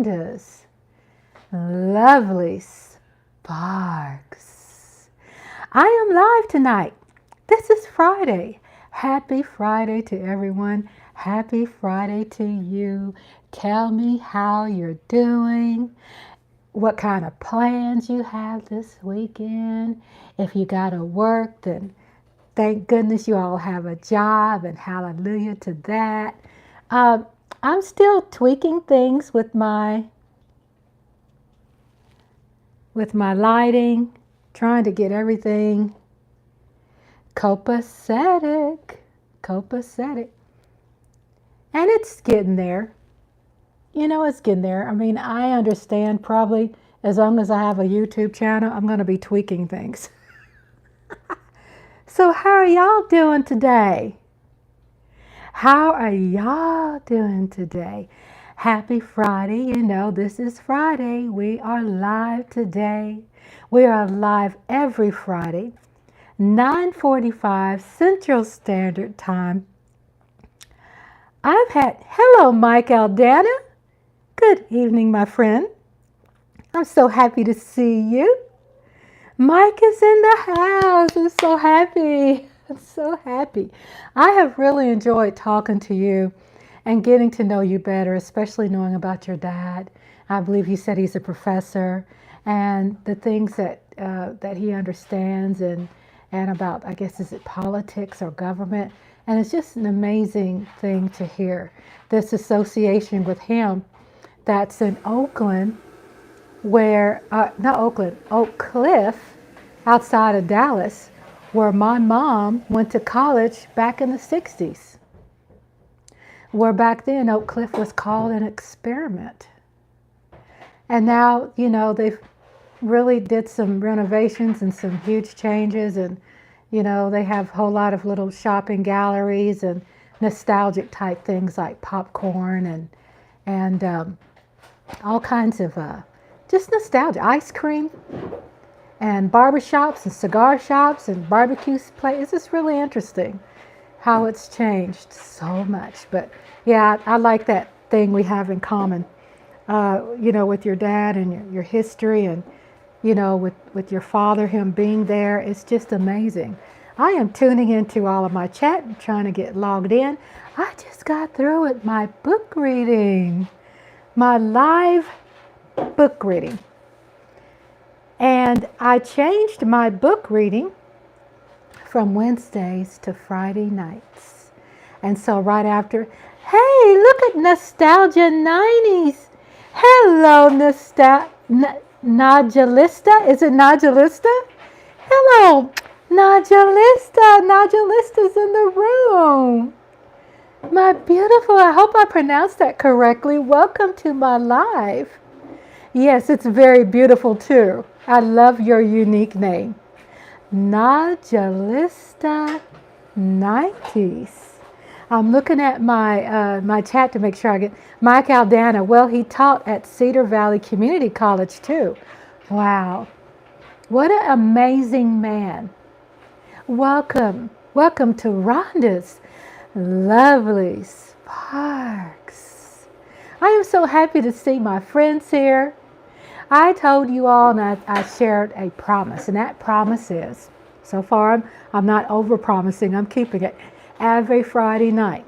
Rhonda's lovely sparks. I am live tonight. This is Friday. Happy Friday to everyone. Happy Friday to you. Tell me how you're doing, what kind of plans you have this weekend. If you got to work, then thank goodness you all have a job, and hallelujah to that. I'm still tweaking things with my lighting, trying to get everything copacetic. And it's getting there. You know, it's getting there. I mean, I understand probably as long as I have a YouTube channel, I'm going to be tweaking things. So how are y'all doing today? How are y'all doing today? Happy Friday. You know, this is Friday. We are live today. We are live every Friday, 9:45 Central Standard Time. Hello, Mike Aldana. Good evening, my friend. I'm so happy to see you. Mike is in the house. I'm so happy. I'm so happy. I have really enjoyed talking to you and getting to know you better, especially knowing about your dad. I believe he said he's a professor, and the things that he understands and about, I guess, is it politics or government? And it's just an amazing thing to hear. This association with him that's in Oakland, Oak Cliff, outside of Dallas, where my mom went to college back in the 60s. Where back then Oak Cliff was called an experiment. And now, you know, they've really did some renovations and some huge changes, and, you know, they have a whole lot of little shopping galleries and nostalgic type things like popcorn and all kinds of just nostalgia, ice cream, and barbershops and cigar shops and barbecue places. It's just really interesting how it's changed so much. But yeah, I like that thing we have in common, you know, with your dad and your history, and, you know, with your father, him being there. It's just amazing. I am tuning into all of my chat and trying to get logged in. I just got through with my book reading, my live book reading. And I changed my book reading from Wednesdays to Friday nights. And so right after, hey, look at Nostalgia 90s. Hello, Najalista. Is it Najalista? Hello, Najalista. Najalista's in the room. My beautiful, I hope I pronounced that correctly. Welcome to my live. Yes, it's very beautiful too. I love your unique name. Najalista 90s. I'm looking at my chat to make sure I get Mike Aldana. Well, he taught at Cedar Valley Community College too. Wow. What an amazing man. Welcome to Rhonda's lovely sparks. I am so happy to see my friends here. I told you all, and I shared a promise, and that promise is, so far I'm not over-promising, I'm keeping it, every Friday night.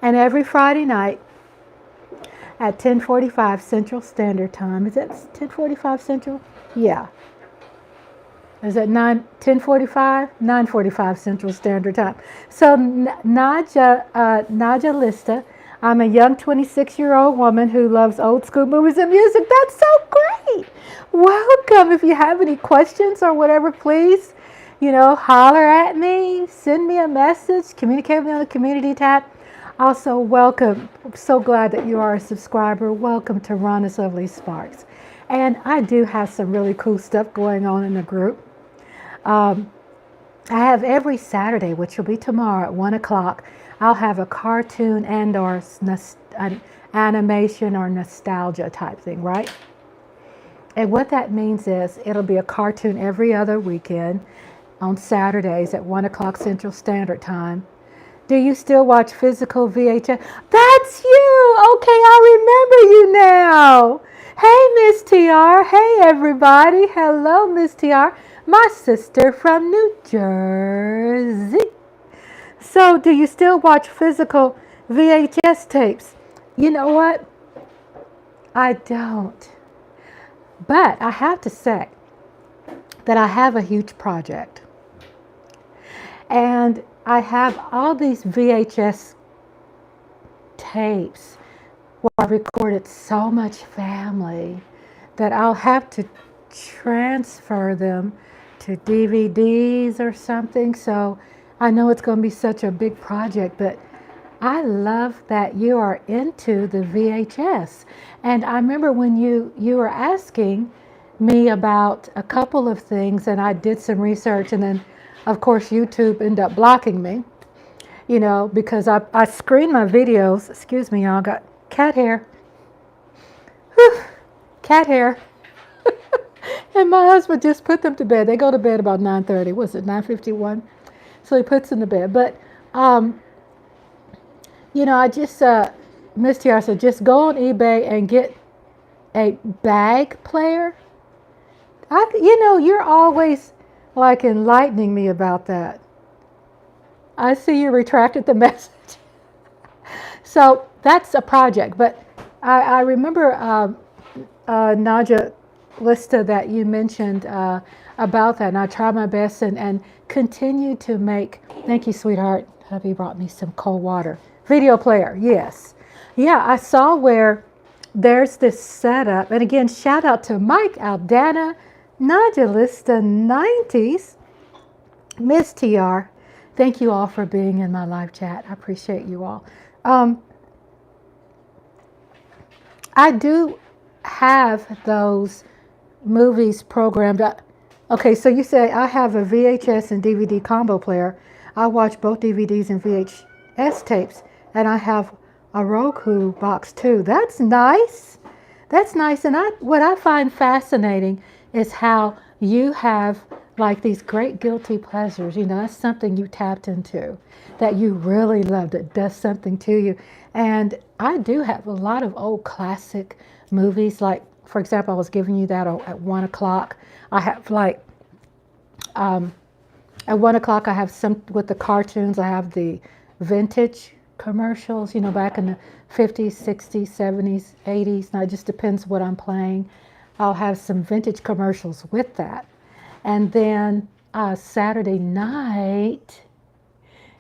And every Friday night at 10:45 Central Standard Time, is that 10:45 Central? Yeah. Is that 10:45? 9:45 Central Standard Time. So Naja Lista, I'm a young 26-year-old woman who loves old school movies and music. That's so great. Welcome. If you have any questions or whatever, please, you know, holler at me, send me a message, communicate with me on the community tab. Also, welcome. I'm so glad that you are a subscriber. Welcome to Rhonda's Lovely Sparks. And I do have some really cool stuff going on in the group. I have every Saturday, which will be tomorrow at 1 o'clock, I'll have a cartoon and or an animation or nostalgia type thing, right? And what that means is it'll be a cartoon every other weekend on Saturdays at 1 o'clock Central Standard Time. Do you still watch physical VHS? That's you! Okay, I remember you now. Hey, Miss TR. Hey, everybody. Hello, Miss TR. My sister from New Jersey. So, do you still watch physical VHS tapes? You know what? I don't. But I have to say that I have a huge project. And I have all these VHS tapes where I recorded so much family that I'll have to transfer them to DVDs or something. So I know it's going to be such a big project, but I love that you are into the VHS. And I remember when you were asking me about a couple of things, and I did some research, and then of course YouTube ended up blocking me, because I screen my videos. Excuse me, y'all, got cat hair. Whew, cat hair. And my husband just put them to bed. They go to bed about 9:30. Was it 9:51? So he puts them to bed. But I just Miss Tiara said, just go on eBay and get a bag player. You're always like enlightening me about that. I see you retracted the message. So that's a project. But I remember Naja Lista that you mentioned about that. And I try my best and continue to make. Thank you, sweetheart. Hubby brought me some cold water. Video player, yes. Yeah, I saw where there's this setup. And again, shout out to Mike, Aldana, Naja Lista 90s, Miss TR. Thank you all for being in my live chat. I appreciate you all. I do have those movies programmed. Okay, so you say I have a VHS and DVD combo player. I watch both DVDs and VHS tapes, and I have a Roku box too. That's nice. That's nice. And what I find fascinating is how you have like these great guilty pleasures. That's something you tapped into that you really love, that does something to you. And I do have a lot of old classic movies. Like, for example, I was giving you that at 1 o'clock. I have like, at 1 o'clock, I have some with the cartoons. I have the vintage commercials, back in the 50s, 60s, 70s, 80s. Now, it just depends what I'm playing. I'll have some vintage commercials with that. And then Saturday night,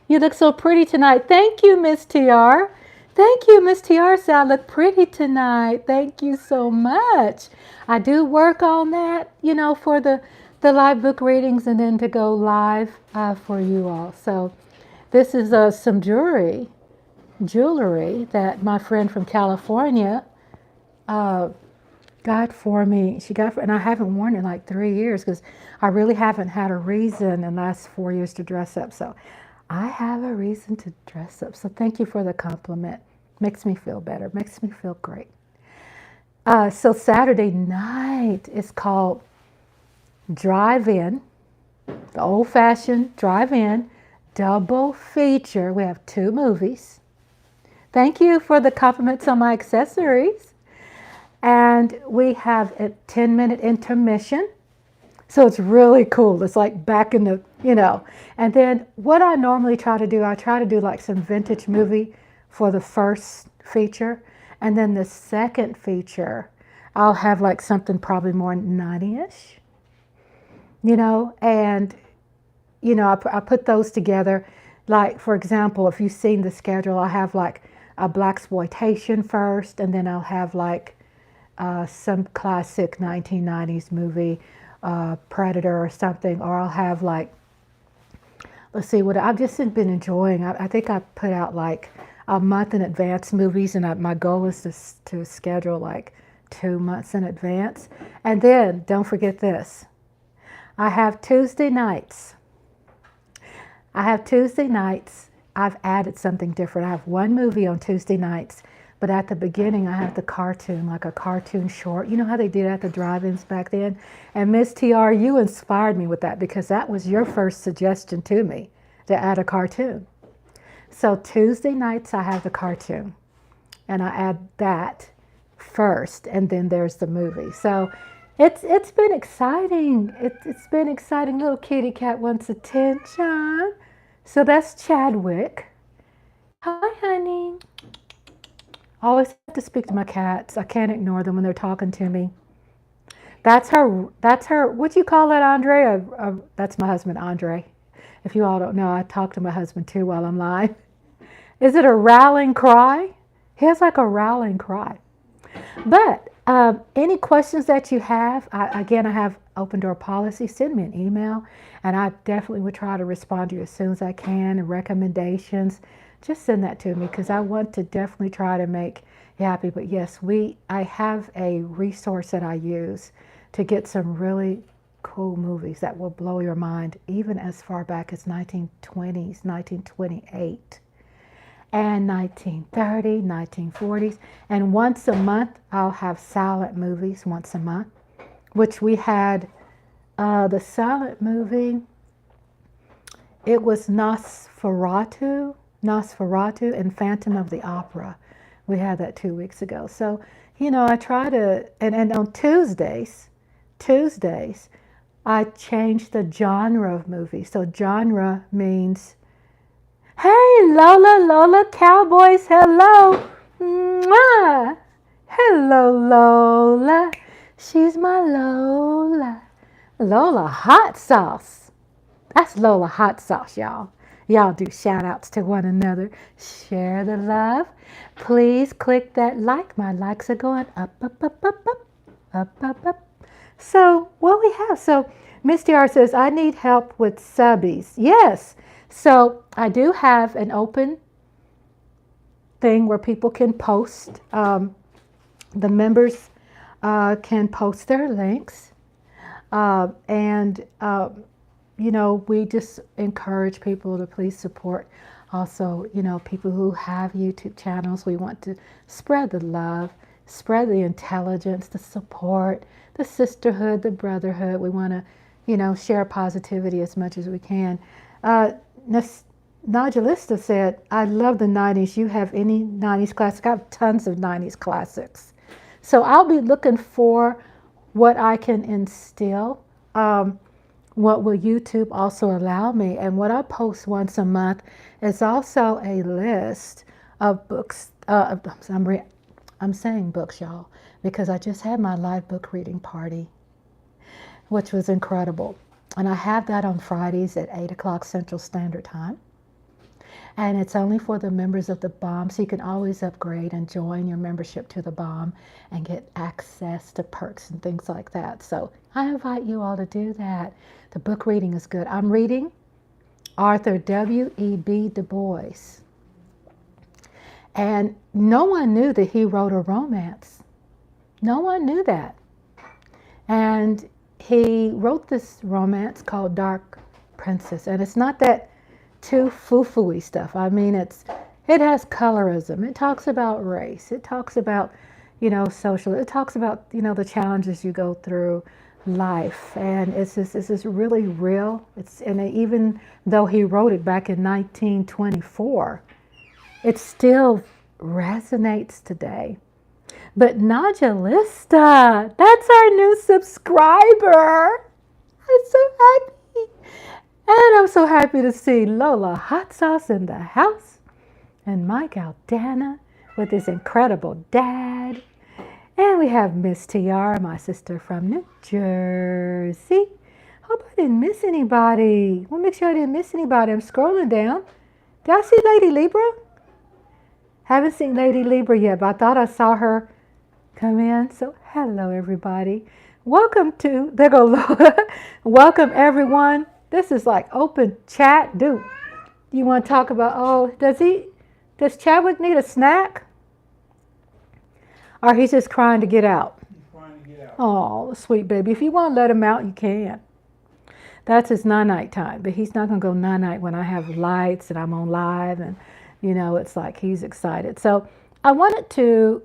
you look so pretty tonight. Thank you, Miss TR. Thank you, Miss TR. Said I look pretty tonight. Thank you so much. I do work on that, for the live book readings and then to go live for you all. So this is some jewelry that my friend from California got for me. And I haven't worn it in like 3 years because I really haven't had a reason in the last 4 years to dress up. So I have a reason to dress up. So thank you for the compliment. Makes me feel better. Makes me feel great. So Saturday night is called Drive-In, the old-fashioned drive-in double feature. We have 2 movies. Thank you for the compliments on my accessories. And we have a 10-minute intermission. So it's really cool. It's like back in the, And then what I normally try to do, I try to do like some vintage movie for the first feature. And then the second feature, I'll have like something probably more 90-ish. And, I put those together. Like, for example, if you've seen the schedule, I have like a blaxploitation first, and then I'll have like some classic 1990s movie, Predator or something, or I'll have like, let's see, what I've just been enjoying. I think I put out like a month in advance movies, and my goal is to schedule like 2 months in advance. And then, don't forget this. I have Tuesday nights. I've added something different. I have one movie on Tuesday nights, but at the beginning I have the cartoon, like a cartoon short. You know how they did at the drive-ins back then? And Miss TR, you inspired me with that because that was your first suggestion to me, to add a cartoon. So Tuesday nights I have the cartoon, and I add that first, and then there's the movie. So it's been exciting. It's been exciting. Little kitty cat wants attention. So that's Chadwick. Hi, honey. I always have to speak to my cats. I can't ignore them when they're talking to me. That's her. That's her. What do you call that, Andre? That's my husband, Andre. If you all don't know, I talk to my husband too while I'm live. Is it a rallying cry? He has like a rallying cry. But any questions that you have, again, I have open door policy. Send me an email, and I definitely would try to respond to you as soon as I can. And recommendations, just send that to me because I want to definitely try to make you happy. But yes, I have a resource that I use to get some really cool movies that will blow your mind, even as far back as 1920s, 1928. And 1930, 1940s. And once a month, I'll have silent movies once a month, which we had the silent movie. It was Nosferatu and Phantom of the Opera. We had that 2 weeks ago. So, I try to, and on Tuesdays, I change the genre of movies. So genre means, hey, Lola, Cowboys, hello. Mwah. Hello, Lola. She's my Lola. Lola hot sauce. That's Lola hot sauce, y'all. Y'all do shout outs to one another. Share the love. Please click that like. My likes are going up, up, up, up, up, up, up, up. So what we have, so Misty R says, I need help with subbies. Yes. So I do have an open thing where people can post. The members can post their links. We just encourage people to please support. Also, people who have YouTube channels, we want to spread the love, spread the intelligence, the support, the sisterhood, the brotherhood. We want to, share positivity as much as we can. Najalista said, I love the 90s. You have any 90s classics? I have tons of 90s classics. So I'll be looking for what I can instill. What will YouTube also allow me? And what I post once a month is also a list of books. I'm saying books, y'all, because I just had my live book reading party, which was incredible. And I have that on Fridays at 8 o'clock Central Standard Time. And it's only for the members of the BOM, so you can always upgrade and join your membership to the BOM and get access to perks and things like that. So I invite you all to do that. The book reading is good. I'm reading Arthur W.E.B. Du Bois. And no one knew that he wrote a romance. No one knew that. And he wrote this romance called Dark Princess. And it's not that too foo-foo-y stuff. I mean, it has colorism. It talks about race. It talks about, social. It talks about, the challenges you go through life. And it's just really real. And even though he wrote it back in 1924, it still resonates today. But Najalista, that's our new subscriber. I'm so happy. And I'm so happy to see Lola Hot Sauce in the house. And Mike Aldana with his incredible dad. And we have Miss TR, my sister from New Jersey. Hope I didn't miss anybody. We'll make sure I didn't miss anybody. I'm scrolling down. Did I see Lady Libra? Haven't seen Lady Libra yet, but I thought I saw her come in. So hello, everybody. Welcome to, there go Lola. Welcome, everyone. This is like open chat. Dude, you want to talk about, does Chadwick need a snack? Or he's just crying to get out? He's crying to get out. Oh, sweet baby. If you want to let him out, you can. That's his night time. But he's not going to go night when I have lights and I'm on live. And, it's like he's excited. So I wanted to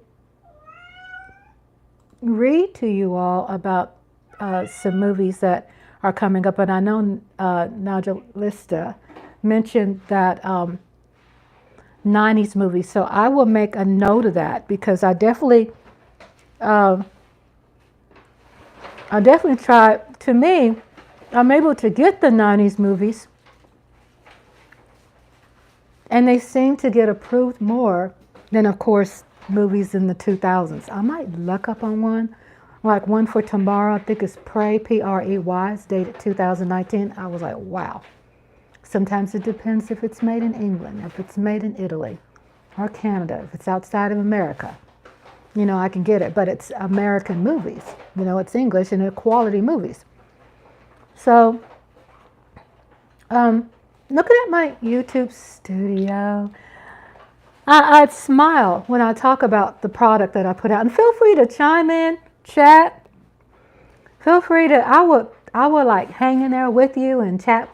read to you all about some movies that are coming up. And I know Najalista mentioned that 90s movies. So I will make a note of that because uh, I definitely try. To me, I'm able to get the 90s movies, and they seem to get approved more than, of course, movies in the 2000s. I might look up on one, like One for Tomorrow. I think it's Prey, Prey. It's dated 2019. I was like, wow. Sometimes it depends if it's made in England, if it's made in Italy or Canada, if it's outside of America. You know, I can get it, but it's American movies. You know, it's English and they're quality movies. So, looking at my YouTube studio, I'd smile when I talk about the product that I put out. And feel free to chime in, chat. Feel free to, I would like hang in there with you and chat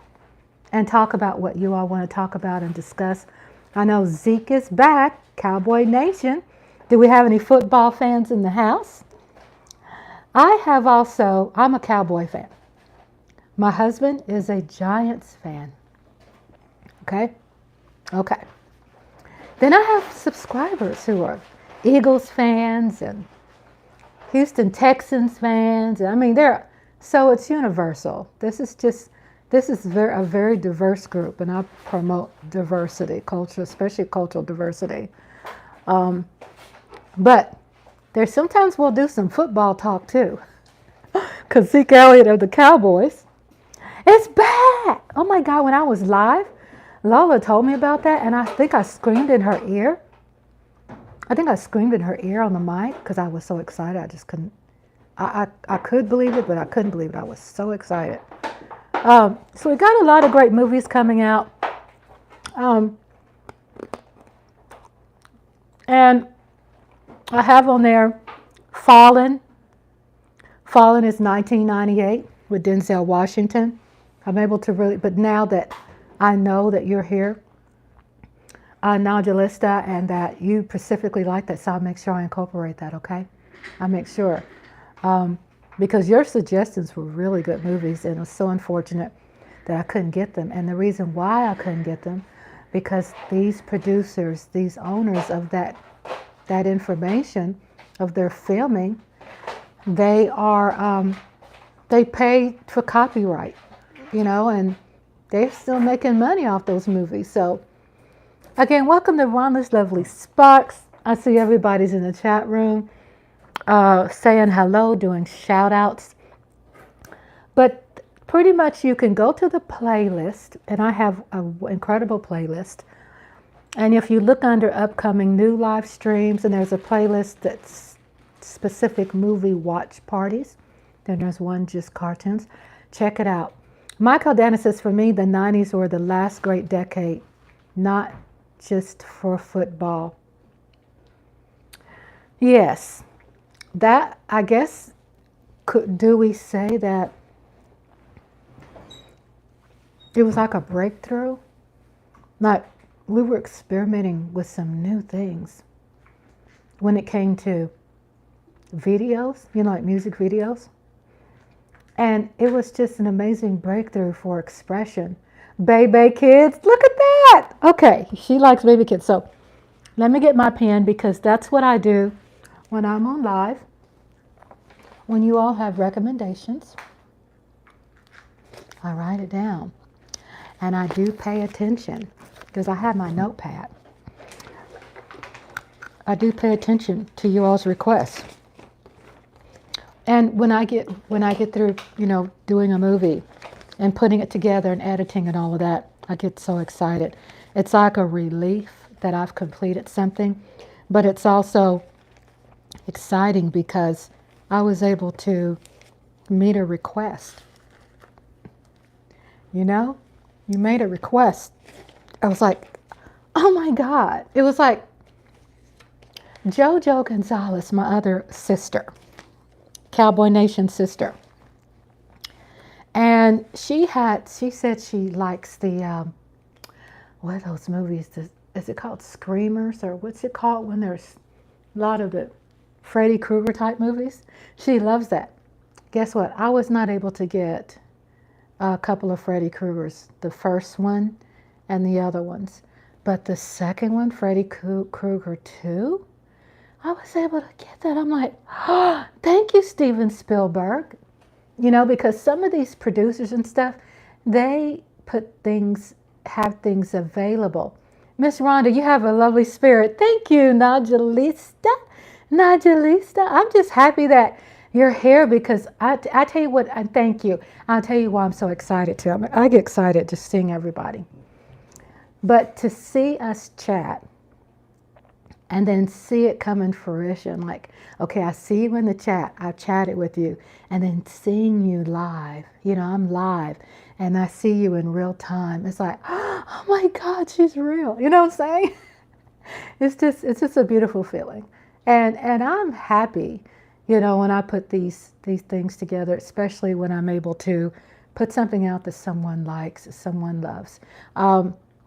and talk about what you all want to talk about and discuss. I know Zeke is back, Cowboy Nation. Do we have any football fans in the house? I'm a Cowboy fan. My husband is a Giants fan. Okay? Okay. Then I have subscribers who are Eagles fans and Houston Texans fans. I mean, so it's universal. This is a very diverse group, and I promote diversity, culture, especially cultural diversity. But there's sometimes we'll do some football talk too, because Zeke Elliott of the Cowboys is back. Oh my God! When I was live, Lola told me about that, and I think I screamed in her ear. I think I screamed in her ear on the mic because I was so excited. I just couldn't. I could believe it, but I couldn't believe it. I was so excited. So we got a lot of great movies coming out. And I have on there Fallen. Fallen is 1998 with Denzel Washington. I'm able to really, but now that I know that you're here, Nodulista, and that you specifically like that, so I'll make sure I incorporate that, okay? I'll make sure. Because your suggestions were really good movies, and it was so unfortunate that I couldn't get them. And the reason why I couldn't get them, because these producers, these owners of that information, of their filming, they pay for copyright, you know, and they're still making money off those movies. So again, welcome to Rhonda's Lovely Sparks. I see everybody's in the chat room saying hello, doing shout outs. But pretty much you can go to the playlist, and I have an incredible playlist. And if you look under upcoming new live streams, and there's a playlist that's specific movie watch parties, then there's one just cartoons. Check it out. Michael Dana says, for me, the 90s were the last great decade, not just for football. Yes, that, I guess, do we say that it was like a breakthrough? Like, we were experimenting with some new things when it came to videos, you know, like music videos. And it was just an amazing breakthrough for expression. Baby kids, look at that. Okay, she likes baby kids. So let me get my pen, because that's what I do when I'm on live. When you all have recommendations, I write it down. And I do pay attention, because I have my notepad. I do pay attention to you all's requests. And when I get through, you know, doing a movie and putting it together and editing and all of that, I get so excited. It's like a relief that I've completed something, but it's also exciting because I was able to meet a request. You know, you made a request. I was like, oh my God. It was like JoJo Gonzalez, my other sister, Cowboy Nation sister. And she said she likes the, what are those movies? Is it called Screamers, or what's it called when there's a lot of the Freddy Krueger type movies? She loves that. Guess what? I was not able to get a couple of Freddy Kruegers, the first one and the other ones. But the second one, Freddy Krueger 2, I was able to get that. I'm like, oh, thank you, Steven Spielberg. You know, because some of these producers and stuff, they have things available. Miss Rhonda, you have a lovely spirit. Thank you, Najalista. Najalista, I'm just happy that you're here because I tell you what, and thank you. I'll tell you why I'm so excited too. I get excited just seeing everybody. But to see us chat and then see it come in fruition, like, okay, I see you in the chat, I've chatted with you, and then seeing you live, you know, I'm live, and I see you in real time. It's like, oh my God, she's real. You know what I'm saying? It's just a beautiful feeling. And I'm happy, you know, when I put these things together, especially when I'm able to put something out that someone likes, that someone loves.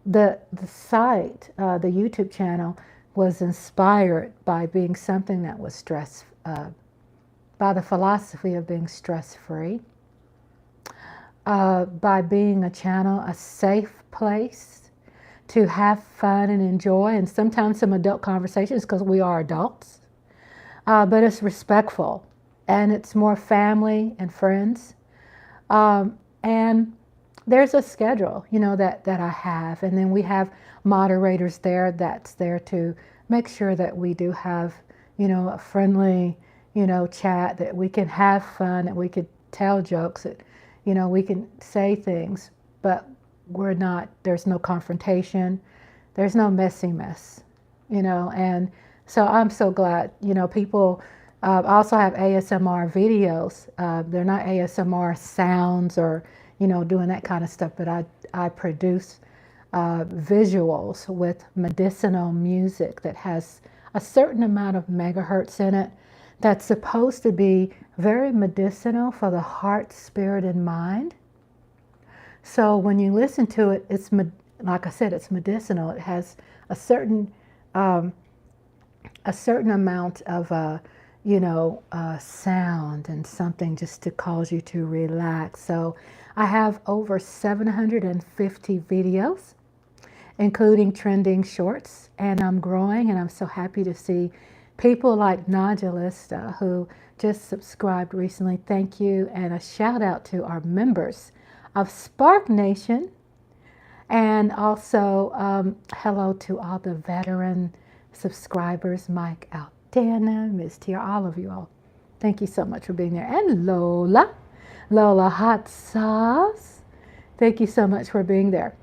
The site, the YouTube channel, was inspired by being something that was by the philosophy of being stress-free, by being a channel, a safe place to have fun and enjoy, and sometimes some adult conversations because we are adults, but it's respectful, and it's more family and friends, and there's a schedule, you know, that I have, and then we have moderators there that's there to make sure that we do have, you know, a friendly, you know, chat, that we can have fun, that we could tell jokes, that, you know, we can say things, but there's no confrontation, there's no messy mess, you know. And so I'm so glad, you know, people also have ASMR videos. They're not ASMR sounds or, you know, doing that kind of stuff, but I produce visuals with medicinal music that has a certain amount of megahertz in it that's supposed to be very medicinal for the heart, spirit, and mind. So when you listen to it, it's, like I said, it's medicinal. It has a certain amount of sound and something just to cause you to relax. So I have over 750 videos, including trending shorts, and I'm growing, and I'm so happy to see people like Najalista, who just subscribed recently. Thank you, and a shout out to our members of Spark Nation, and also hello to all the veteran subscribers, Mike Aldana, Ms. Tia, all of you all. Thank you so much for being there. And Lola Hot Sauce, thank you so much for being there.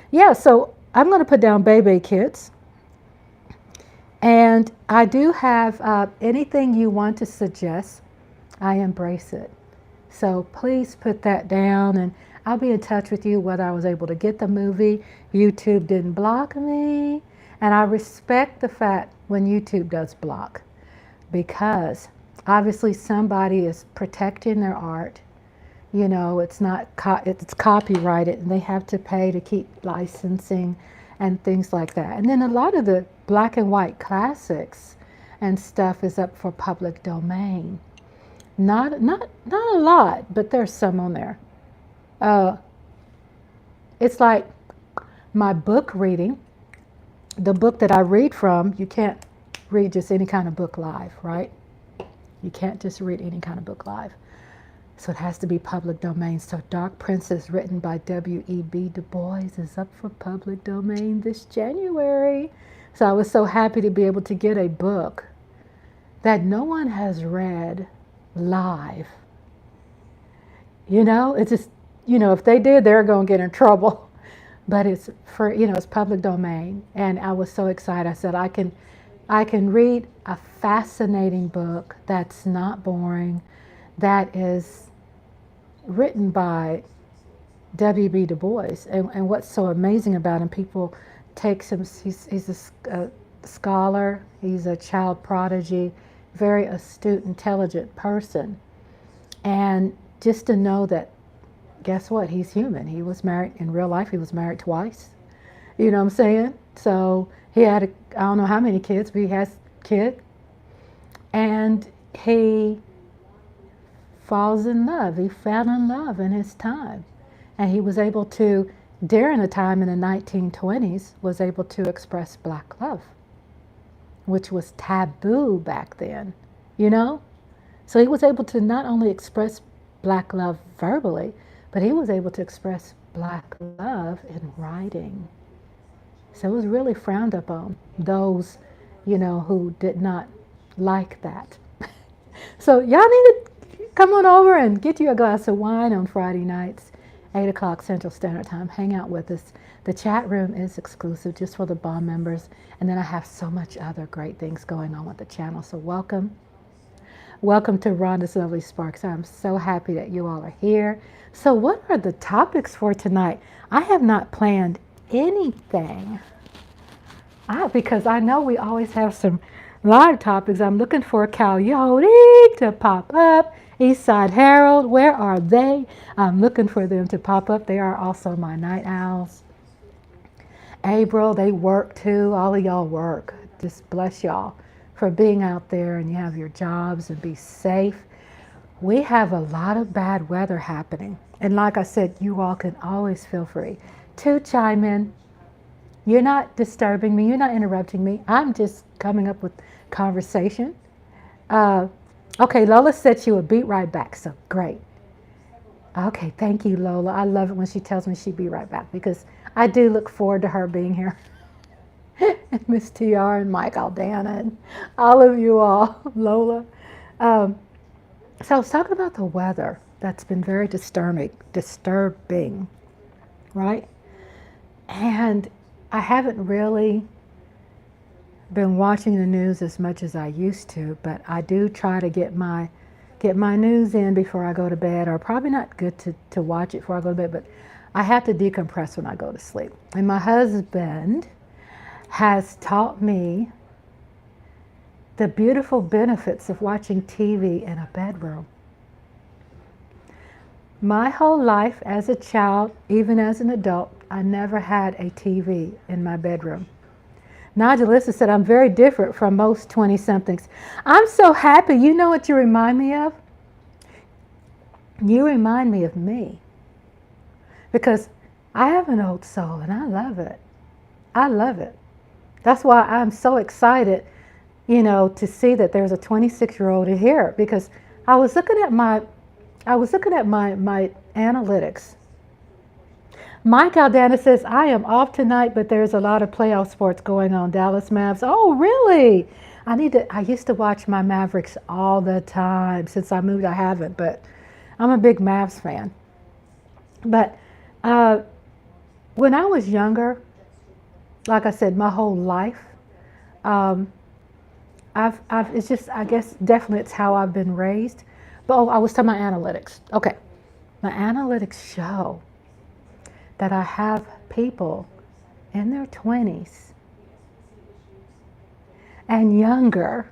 Yeah, so I'm going to put down Bebe Kids. And I do have anything you want to suggest, I embrace it. So please put that down, and I'll be in touch with you whether I was able to get the movie. YouTube didn't block me, and I respect the fact when YouTube does block, because obviously somebody is protecting their art. You know, it's copyrighted, and they have to pay to keep licensing and things like that. And then a lot of the black and white classics and stuff is up for public domain. Not a lot, but there's some on there. It's like my book reading. The book that I read from, you can't read just any kind of book live, right? You can't just read any kind of book live. So it has to be public domain. So Dark Princess, written by W.E.B. Du Bois, is up for public domain this January. So I was so happy to be able to get a book that no one has read live. You know, it's just, you know, if they did, they're going to get in trouble. But it's for, you know, it's public domain. And I was so excited. I said, I can read a fascinating book that's not boring, that is written by W.B. Du Bois. And what's so amazing about him, people take him, he's a scholar, he's a child prodigy, very astute, intelligent person. And just to know that, guess what, he's human. He was married, in real life, he was married twice. You know what I'm saying? So he had, I don't know how many kids, but he has a kid. And he falls in love. He fell in love in his time. And he was able to during the time in the 1920s, was able to express black love, which was taboo back then, you know? So he was able to not only express black love verbally, but he was able to express black love in writing. So it was really frowned upon, those, who did not like that. So y'all need to come on over and get you a glass of wine on Friday nights, 8 o'clock Central Standard Time. Hang out with us. The chat room is exclusive just for the BOM members. And then I have so much other great things going on with the channel. So welcome. Welcome to Rhonda's Lovely Sparks. I'm so happy that you all are here. So what are the topics for tonight? I have not planned anything. Because I know we always have some live topics. I'm looking for Coyote to pop up. Eastside Herald, where are they? I'm looking for them to pop up. They are also my night owls. April, they work too. All of y'all work. Just bless y'all for being out there, and you have your jobs, and be safe. We have a lot of bad weather happening. And like I said, you all can always feel free to chime in. You're not disturbing me. You're not interrupting me. I'm just coming up with conversation. Okay, Lola said she would be right back, so great. Okay, thank you, Lola. I love it when she tells me she'd be right back, because I do look forward to her being here. And Miss TR and Mike Aldana and all of you all, Lola. So I was talking about the weather that's been very disturbing, right? And I haven't really been watching the news as much as I used to, but I do try to get my news in before I go to bed, or probably not good to watch it before I go to bed, but I have to decompress when I go to sleep. And my husband has taught me the beautiful benefits of watching TV in a bedroom. My whole life as a child, even as an adult, I never had a TV in my bedroom. Najalissa said, I'm very different from most 20-somethings. I'm so happy. You know what you remind me of? You remind me of me. Because I have an old soul, and I love it. I love it. That's why I'm so excited, to see that there's a 26-year-old here, because I was looking at my analytics. Mike Aldana says, I am off tonight, but there's a lot of playoff sports going on. Dallas Mavs. Oh, really? I used to watch my Mavericks all the time. Since I moved, I haven't, but I'm a big Mavs fan. But when I was younger, like I said, my whole life, it's just, I guess, definitely it's how I've been raised. But I was talking about analytics. Okay. My analytics show that I have people in their 20s and younger,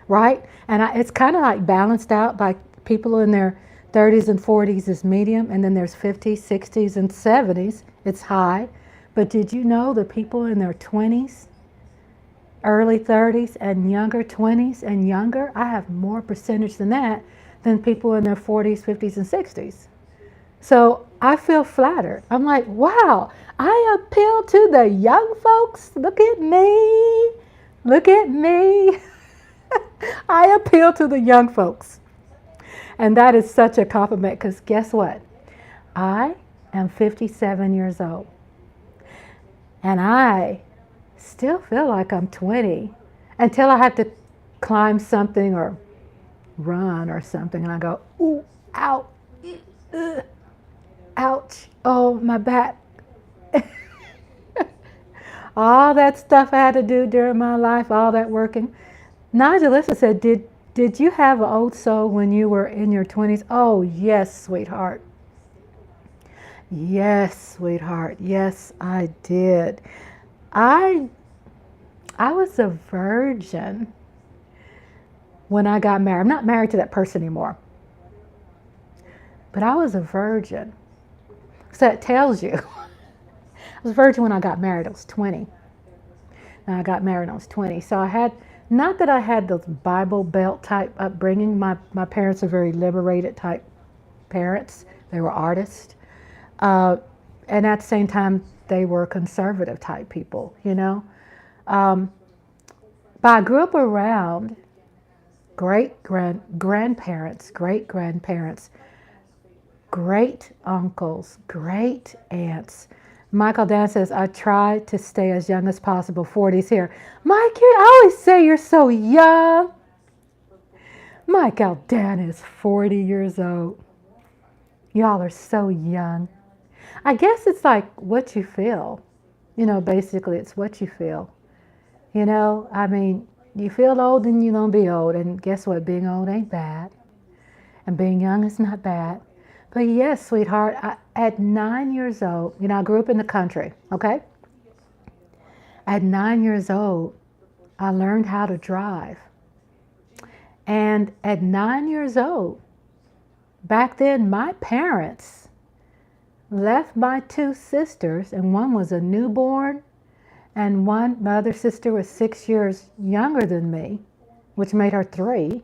right? And it's kind of like balanced out by people in their 30s and 40s is medium, and then there's 50s, 60s, and 70s. It's high. But did you know the people in their 20s, early 30s, and younger 20s and younger, I have more percentage than that than people in their 40s, 50s, and 60s. So I feel flattered. I'm like, wow, I appeal to the young folks. Look at me. Look at me. I appeal to the young folks. And that is such a compliment, because guess what? I am 57 years old. And I still feel like I'm 20 until I have to climb something or run or something. And I go, ooh, ow, ouch, oh, my back. All that stuff I had to do during my life, all that working. Najalissa said, did you have an old soul when you were in your 20s? Oh, yes, sweetheart. Yes, sweetheart. Yes, I did. I was a virgin when I got married. I'm not married to that person anymore. But I was a virgin. So that tells you. I was a virgin when I got married. I was 20. And I got married when I was 20. So I had, not that I had those Bible Belt type upbringing. My parents are very liberated type parents. They were artists. Uh, and at the same time, they were conservative type people, you know. But I grew up around grandparents, great grandparents, great uncles, great aunts. Michael Dan says, I try to stay as young as possible. 40s here. Mike, I always say you're so young. Michael Dan is 40 years old. Y'all are so young. I guess it's like what you feel. You know, basically it's what you feel. You know, I mean, you feel old and you're going to be old. And guess what? Being old ain't bad. And being young is not bad. But yes, sweetheart, at 9 years old, you know, I grew up in the country, okay? At 9 years old, I learned how to drive. And at 9 years old, back then, my parents left my two sisters, and one was a newborn, and my other sister was 6 years younger than me, which made her 3.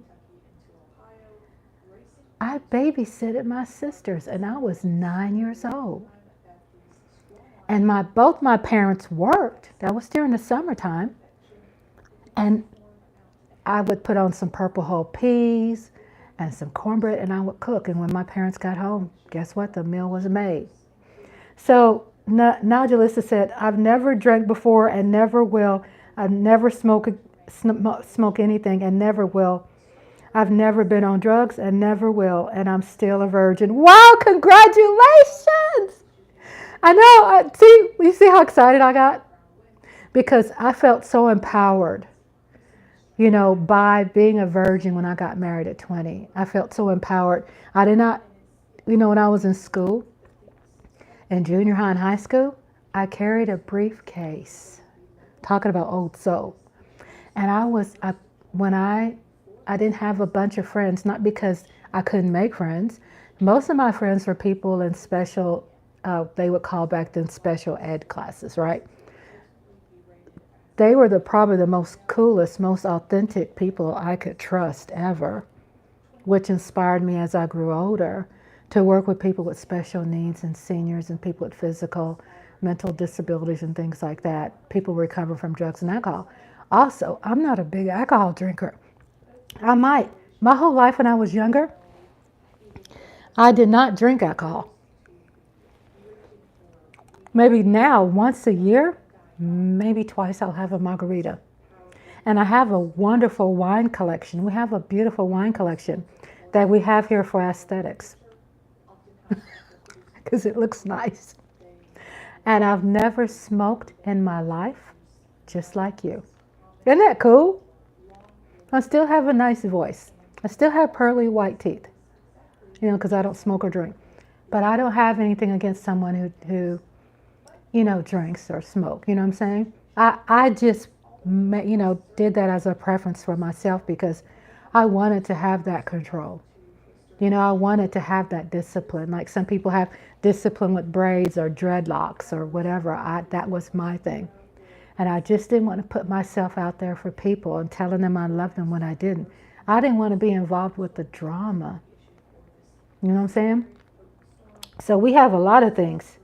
I babysitted my sisters, and I was 9 years old. And both my parents worked. That was during the summertime. And I would put on some Purple Hull peas and some cornbread, and I would cook. And when my parents got home, guess what? The meal was made. So Najalissa said, I've never drank before and never will. I've never smoke anything and never will. I've never been on drugs and never will, and I'm still a virgin. Wow, congratulations! I know, you see how excited I got? Because I felt so empowered, you know, by being a virgin when I got married at 20. I felt so empowered. I did not, you know, when I was in school, in junior high and high school, I carried a briefcase, talking about old soul. And I didn't have a bunch of friends, not because I couldn't make friends. Most of my friends were people in special, they would call back then special ed classes, right? They were probably the most coolest, most authentic people I could trust ever, which inspired me as I grew older to work with people with special needs and seniors and people with physical, mental disabilities and things like that, people recovering from drugs and alcohol. Also, I'm not a big alcohol drinker. I might. My whole life when I was younger, I did not drink alcohol. Maybe now, once a year, maybe twice I'll have a margarita. And I have a wonderful wine collection. We have a beautiful wine collection that we have here for aesthetics. Because it looks nice. And I've never smoked in my life, just like you. Isn't that cool? I still have a nice voice. I still have pearly white teeth, you know, because I don't smoke or drink. But I don't have anything against someone who you know, drinks or smoke. You know what I'm saying? I just, you know, did that as a preference for myself because I wanted to have that control. You know, I wanted to have that discipline. Like some people have discipline with braids or dreadlocks or whatever. That was my thing. And I just didn't want to put myself out there for people and telling them I loved them when I didn't. I didn't want to be involved with the drama. You know what I'm saying? So we have a lot of things.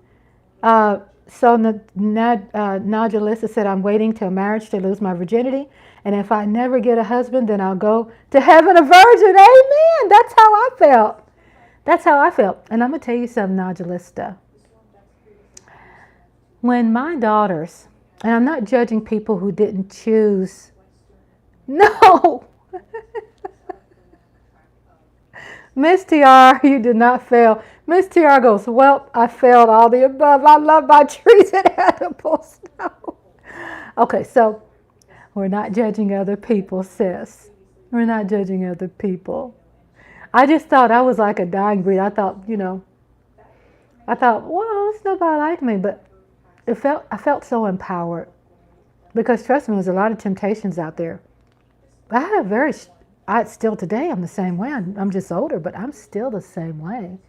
So Najalissa said, I'm waiting till marriage to lose my virginity. And if I never get a husband, then I'll go to heaven a virgin. Amen. That's how I felt. That's how I felt. And I'm going to tell you something, Najalissa. When my daughters, and I'm not judging people who didn't choose. No. Miss TR, you did not fail. Miss TR goes, well, I failed all the above. I love my trees and edibles. No. Okay, so we're not judging other people, sis. We're not judging other people. I just thought I was like a dying breed. I thought, you know, well, it's nobody like me. But I felt so empowered. Because trust me, there's a lot of temptations out there. I had still today, I'm the same way. I'm just older, but I'm still the same way.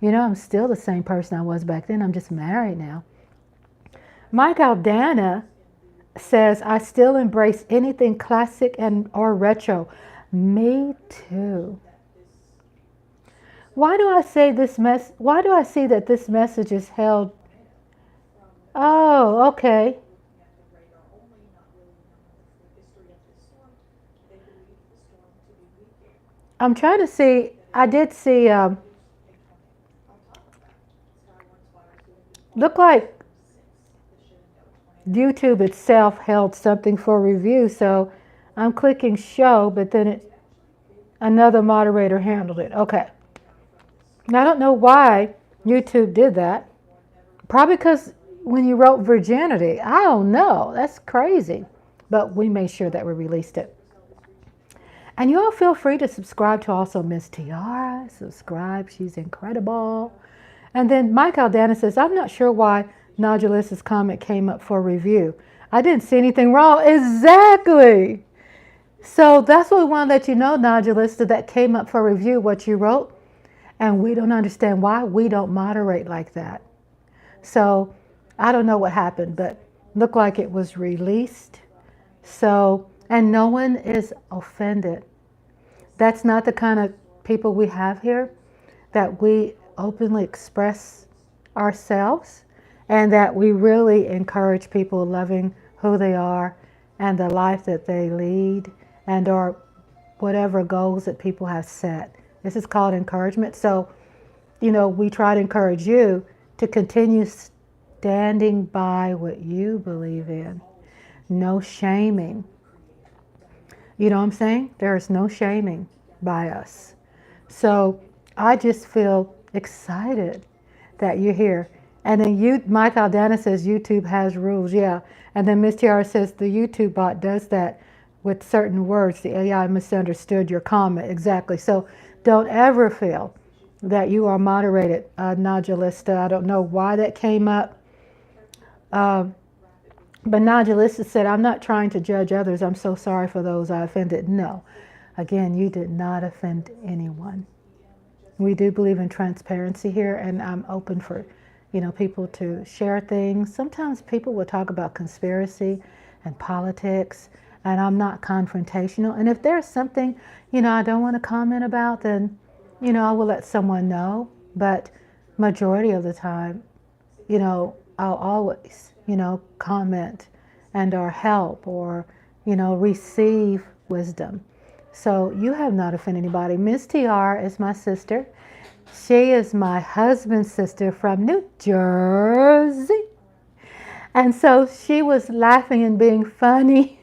You know, I'm still the same person I was back then. I'm just married now. Mike Aldana says, I still embrace anything classic or retro. Me too. Why do I say this why do I see that this message is held? Oh, okay. I'm trying to see, I did see, look like YouTube itself held something for review, so I'm clicking show, but then another moderator handled it. Okay. Now, I don't know why YouTube did that. Probably because when you wrote virginity, I don't know. That's crazy. But we made sure that we released it. And you all feel free to subscribe to also Miss Tiara. Subscribe. She's incredible. And then Mike Aldana says, I'm not sure why Nodulus' comment came up for review. I didn't see anything wrong. Exactly. So that's what we want to let you know, Nodulus, that came up for review, what you wrote. And we don't understand why we don't moderate like that. So I don't know what happened, but looked like it was released. So, and no one is offended. That's not the kind of people we have here, that we openly express ourselves and that we really encourage people loving who they are and the life that they lead and or whatever goals that people have set. This is called encouragement. So, you know, we try to encourage you to continue standing by what you believe in. No shaming. You know what I'm saying? There is no shaming by us. So I just feel excited that you're here. And then Mike Aldana says YouTube has rules. Yeah. And then Miss Tiara says the YouTube bot does that with certain words. The AI misunderstood your comment. Exactly. So don't ever feel that you are moderated, Nodulista. I don't know why that came up. But Nodulista said, I'm not trying to judge others. I'm so sorry for those I offended. No. Again, you did not offend anyone. We do believe in transparency here, and I'm open for, you know, people to share things. Sometimes people will talk about conspiracy and politics, and I'm not confrontational. And if there's something, you know, I don't want to comment about, then, you know, I will let someone know. But majority of the time, you know, I'll always, you know, comment and or help or, you know, receive wisdom. So you have not offended anybody. Miss TR is my sister. She is my husband's sister from New Jersey. And so she was laughing and being funny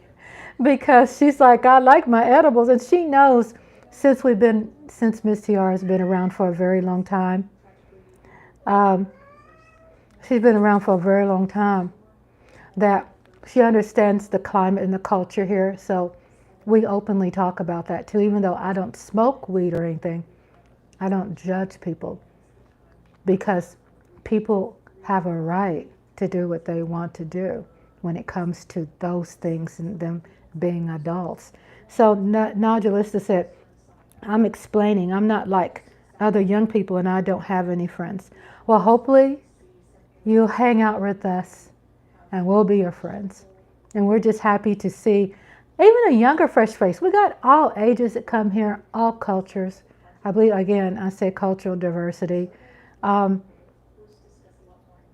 because she's like, I like my edibles. And she knows since Miss TR has been around for a very long time. She's been around for a very long time, that she understands the climate and the culture here. So we openly talk about that too, even though I don't smoke weed or anything. I don't judge people because people have a right to do what they want to do when it comes to those things and them being adults. So Nodulista said, I'm explaining, I'm not like other young people and I don't have any friends. Well, hopefully you'll hang out with us and we'll be your friends. And we're just happy to see even a younger, fresh face. We got all ages that come here, all cultures. I believe, again, I say cultural diversity. I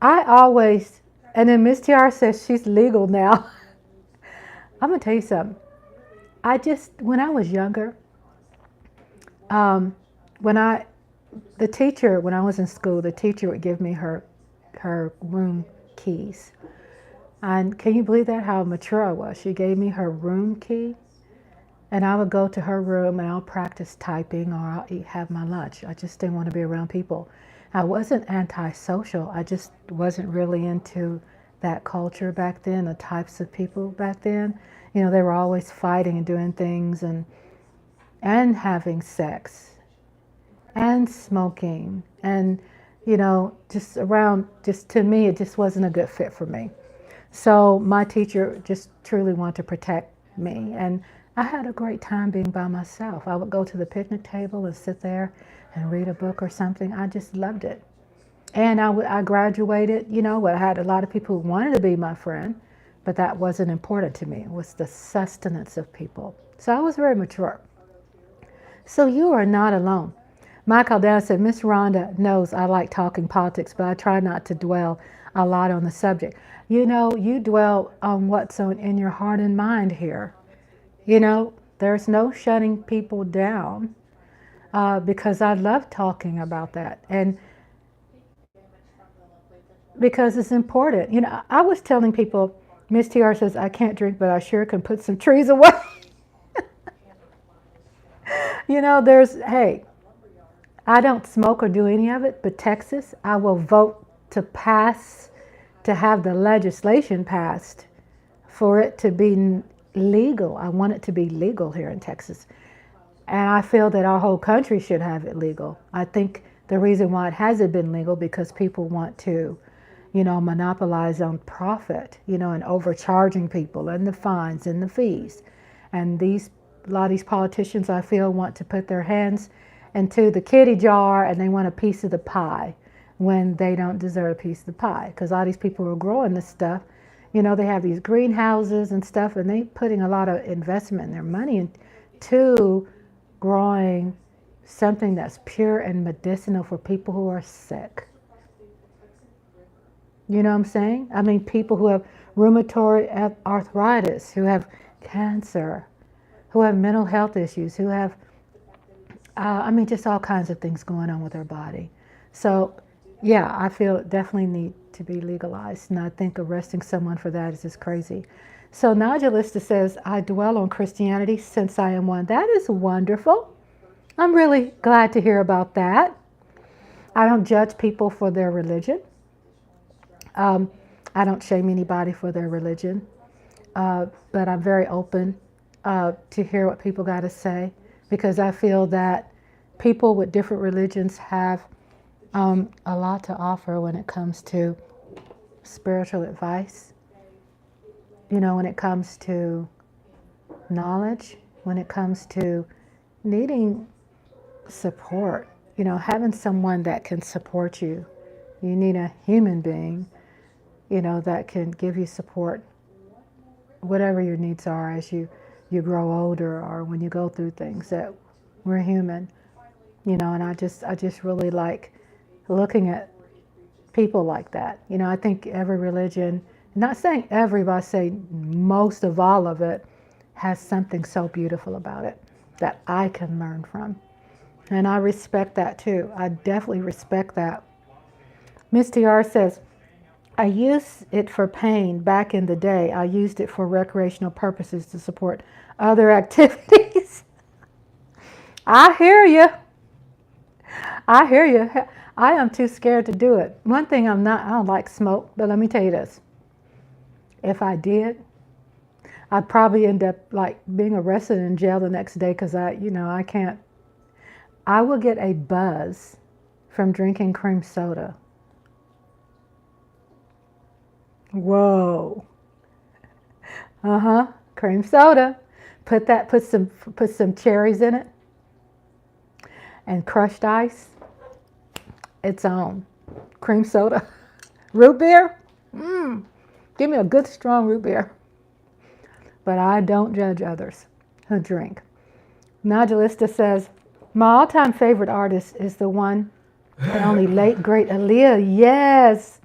always, and then Miss Tiara says she's legal now. I'm going to tell you something. When I was younger, when I was in school, the teacher would give me her room keys. And can you believe that, how mature I was? She gave me her room key, and I would go to her room and I'll practice typing or I'll have my lunch. I just didn't want to be around people. I wasn't antisocial. I just wasn't really into that culture back then, the types of people back then. You know, they were always fighting and doing things and having sex and smoking and, you know, just to me, it just wasn't a good fit for me. So my teacher just truly wanted to protect me. And I had a great time being by myself. I would go to the picnic table and sit there and read a book or something. I just loved it. And I graduated, you know, I had a lot of people who wanted to be my friend, but that wasn't important to me. It was the sustenance of people. So I was very mature. So you are not alone. Mike Aldana said, Miss Rhonda knows I like talking politics, but I try not to dwell a lot on the subject. You know, you dwell on what's in your heart and mind here. You know, there's no shutting people down because I love talking about that. And because it's important. You know, I was telling people, Miss TR says, I can't drink, but I sure can put some trees away. You know, hey, I don't smoke or do any of it, but Texas, I will vote to have the legislation passed for it to be legal. I want it to be legal here in Texas. And I feel that our whole country should have it legal. I think the reason why it hasn't been legal because people want to, you know, monopolize on profit, you know, and overcharging people and the fines and the fees. And a lot of these politicians, I feel, want to put their hands into the kitty jar and they want a piece of the pie when they don't deserve a piece of the pie. Because all these people who are growing this stuff, you know, they have these greenhouses and stuff, and they're putting a lot of investment in their money into growing something that's pure and medicinal for people who are sick. You know what I'm saying? I mean, people who have rheumatoid arthritis, who have cancer, who have mental health issues, who have, I mean, just all kinds of things going on with their body. So, yeah, I feel it definitely need to be legalized. And I think arresting someone for that is just crazy. So Nigellista says, I dwell on Christianity since I am one. That is wonderful. I'm really glad to hear about that. I don't judge people for their religion. I don't shame anybody for their religion. But I'm very open to hear what people got to say, because I feel that people with different religions have a lot to offer when it comes to spiritual advice, you know, when it comes to knowledge, when it comes to needing support, you know, having someone that can support you. You need a human being, you know, that can give you support, whatever your needs are as you grow older or when you go through things. That we're human, you know, and I just really like looking at people like that. You know, I think every religion, not saying every, but I say most of all of it, has something so beautiful about it that I can learn from. And I respect that too. I definitely respect that. Miss TR says, I used it for pain back in the day. I used it for recreational purposes to support other activities. I hear you. I hear you. I am too scared to do it. One thing I don't like smoke, but let me tell you this. If I did, I'd probably end up like being arrested in jail the next day because I can't. I will get a buzz from drinking cream soda. Whoa. Cream soda. Put some cherries in it and crushed ice. It's on. Cream soda. Root beer? Give me a good strong root beer. But I don't judge others who drink. Nigellista says, my all-time favorite artist is the one and only late great Aaliyah. Yes.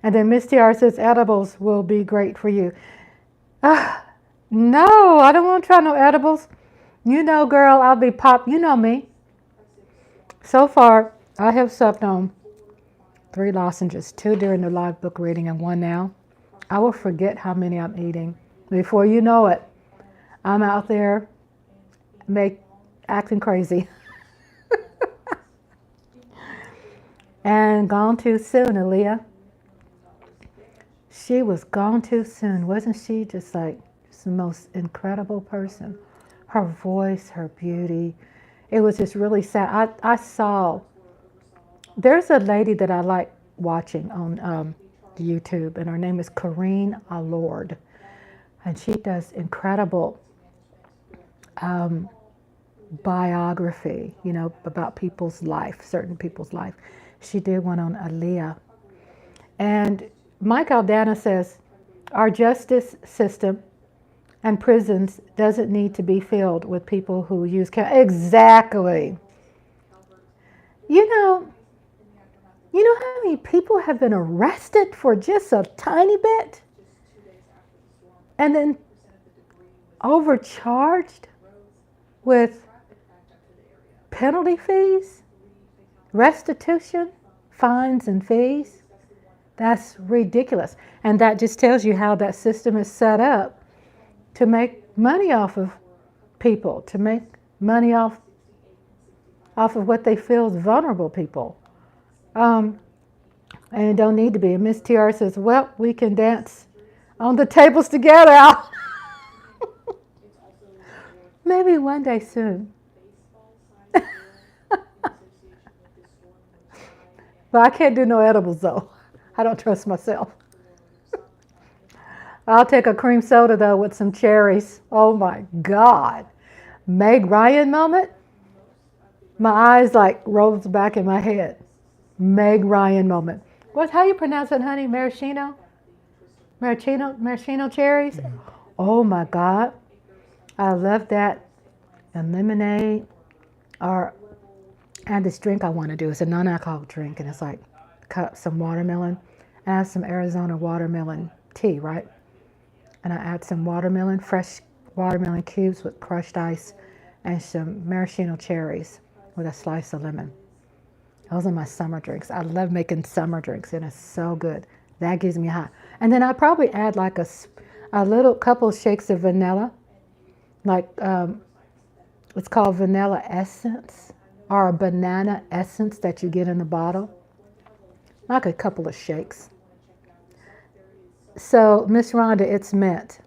And then Miss TR says, edibles will be great for you. No, I don't want to try no edibles. You know, girl, I'll be you know me. So far, I have supped on 3 lozenges, 2 during the live book reading and 1 now. I will forget how many I'm eating. Before you know it, I'm out there acting crazy. And gone too soon, Aaliyah. She was gone too soon. Wasn't she just the most incredible person? Her voice, her beauty. It was just really sad. I saw, there's a lady that I like watching on YouTube, and her name is Corrine Allord. And she does incredible biography, you know, about people's life, certain people's life. She did one on Aaliyah. And Mike Aldana says, our justice system and prisons doesn't need to be filled with people who use Exactly. You know, you know how many people have been arrested for just a tiny bit? And then overcharged with penalty fees, restitution, fines and fees. That's ridiculous. And that just tells you how that system is set up to make money off of people, to make money off of what they feel is vulnerable people. And it don't need to be. And Miss TR says, well, we can dance on the tables together. Maybe one day soon. But I can't do no edibles though. I don't trust myself. I'll take a cream soda though with some cherries. Oh my God. Meg Ryan moment. My eyes like rolls back in my head. Meg Ryan moment. How you pronounce it, honey? Maraschino? Maraschino cherries? Oh my God. I love that. And lemonade. And this drink I want to do is a non-alcoholic drink, and it's like cut some watermelon. I have some Arizona watermelon tea, right? And I add some watermelon, fresh watermelon cubes with crushed ice, and some maraschino cherries with a slice of lemon. Those are my summer drinks. I love making summer drinks, and it's so good. That gives me a high. And then I probably add like a little couple shakes of vanilla, like it's called vanilla essence, or a banana essence that you get in the bottle. Like a couple of shakes. So, Miss Rhonda, it's mint.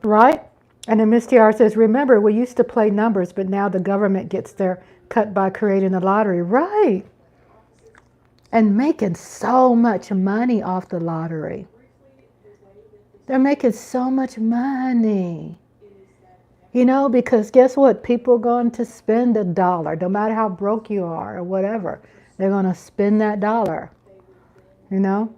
Right? And then Miss TR says, remember, we used to play numbers, but now the government gets their cut by creating the lottery. Right. And making so much money off the lottery. They're making so much money. You know, because guess what? People are going to spend $1, no matter how broke you are or whatever. They're going to spend that dollar. You know?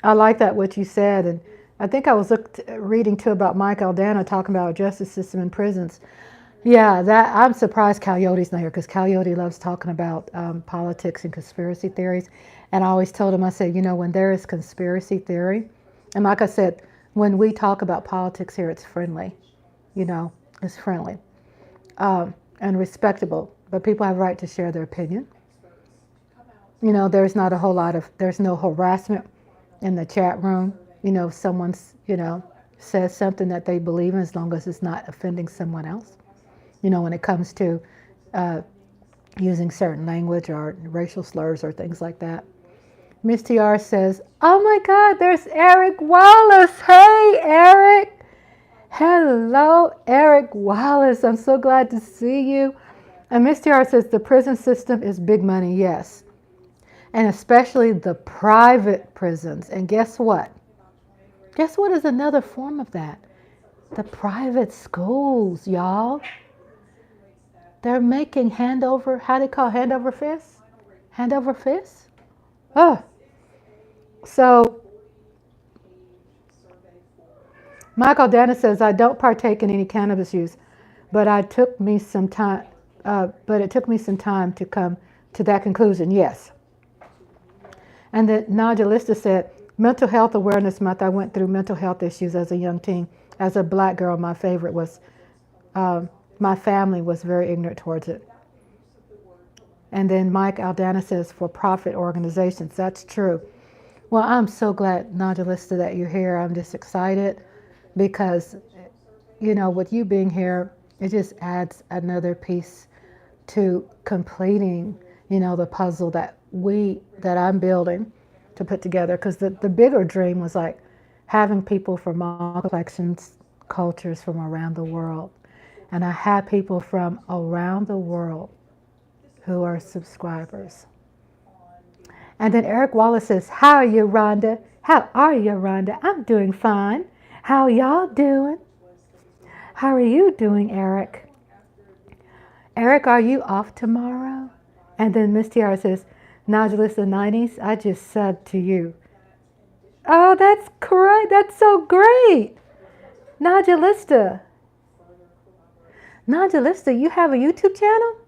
I like that, what you said. And I think I was reading too about Mike Aldana talking about justice system in prisons. Yeah, that I'm surprised Coyote's not here, because Coyote loves talking about politics and conspiracy theories. And I always told him, I said, you know, when there is conspiracy theory, and like I said, when we talk about politics here, it's friendly, you know, it's friendly and respectable. But people have a right to share their opinion. You know, there's not a whole lot of, there's no harassment in the chat room. You know, if someone's, you know, says something that they believe in, as long as it's not offending someone else. You know, when it comes to using certain language or racial slurs or things like that. Miss TR says, oh my God, there's Eric Wallace. Hey, Eric. Hello, Eric Wallace. I'm so glad to see you. And Miss TR says, the prison system is big money. Yes. And especially the private prisons. And guess what? Guess what is another form of that? The private schools, y'all. They're making hand over, how do they call hand over fist? Hand over fist? Oh. So, Michael Dana says, I don't partake in any cannabis use, but it took me some time to come to that conclusion. Yes. And then Nadia Lista said, Mental Health Awareness Month. I went through mental health issues as a young teen. As a black girl, my favorite was, my family was very ignorant towards it. And then Mike Aldana says, for-profit organizations. That's true. Well, I'm so glad, Nadia Lista, that you're here. I'm just excited because, you know, with you being here, it just adds another piece to completing, you know, the puzzle that I'm building to put together. Because the bigger dream was like having people from all collections, cultures from around the world. And I have people from around the world who are subscribers. And then Eric Wallace says, how are you, Rhonda? How are you, Rhonda? I'm doing fine. How y'all doing? How are you doing, Eric? Eric, are you off tomorrow? And then Miss Tiara says, Nodulus the 90s, I just subbed to you. Oh, that's great. That's so great. Nodulista. Najalista, you have a YouTube channel?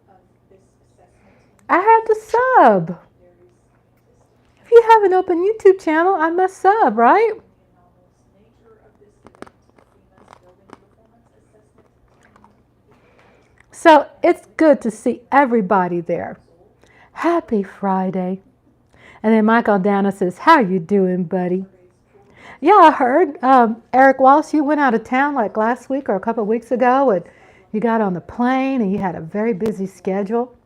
I have to sub. If you have an open YouTube channel, I must sub, right? So it's good to see everybody there. Happy Friday. And then Michael Dana says, how you doing, buddy? Yeah, I heard, Eric Wallace, you went out of town like last week or a couple of weeks ago, and you got on the plane and you had a very busy schedule.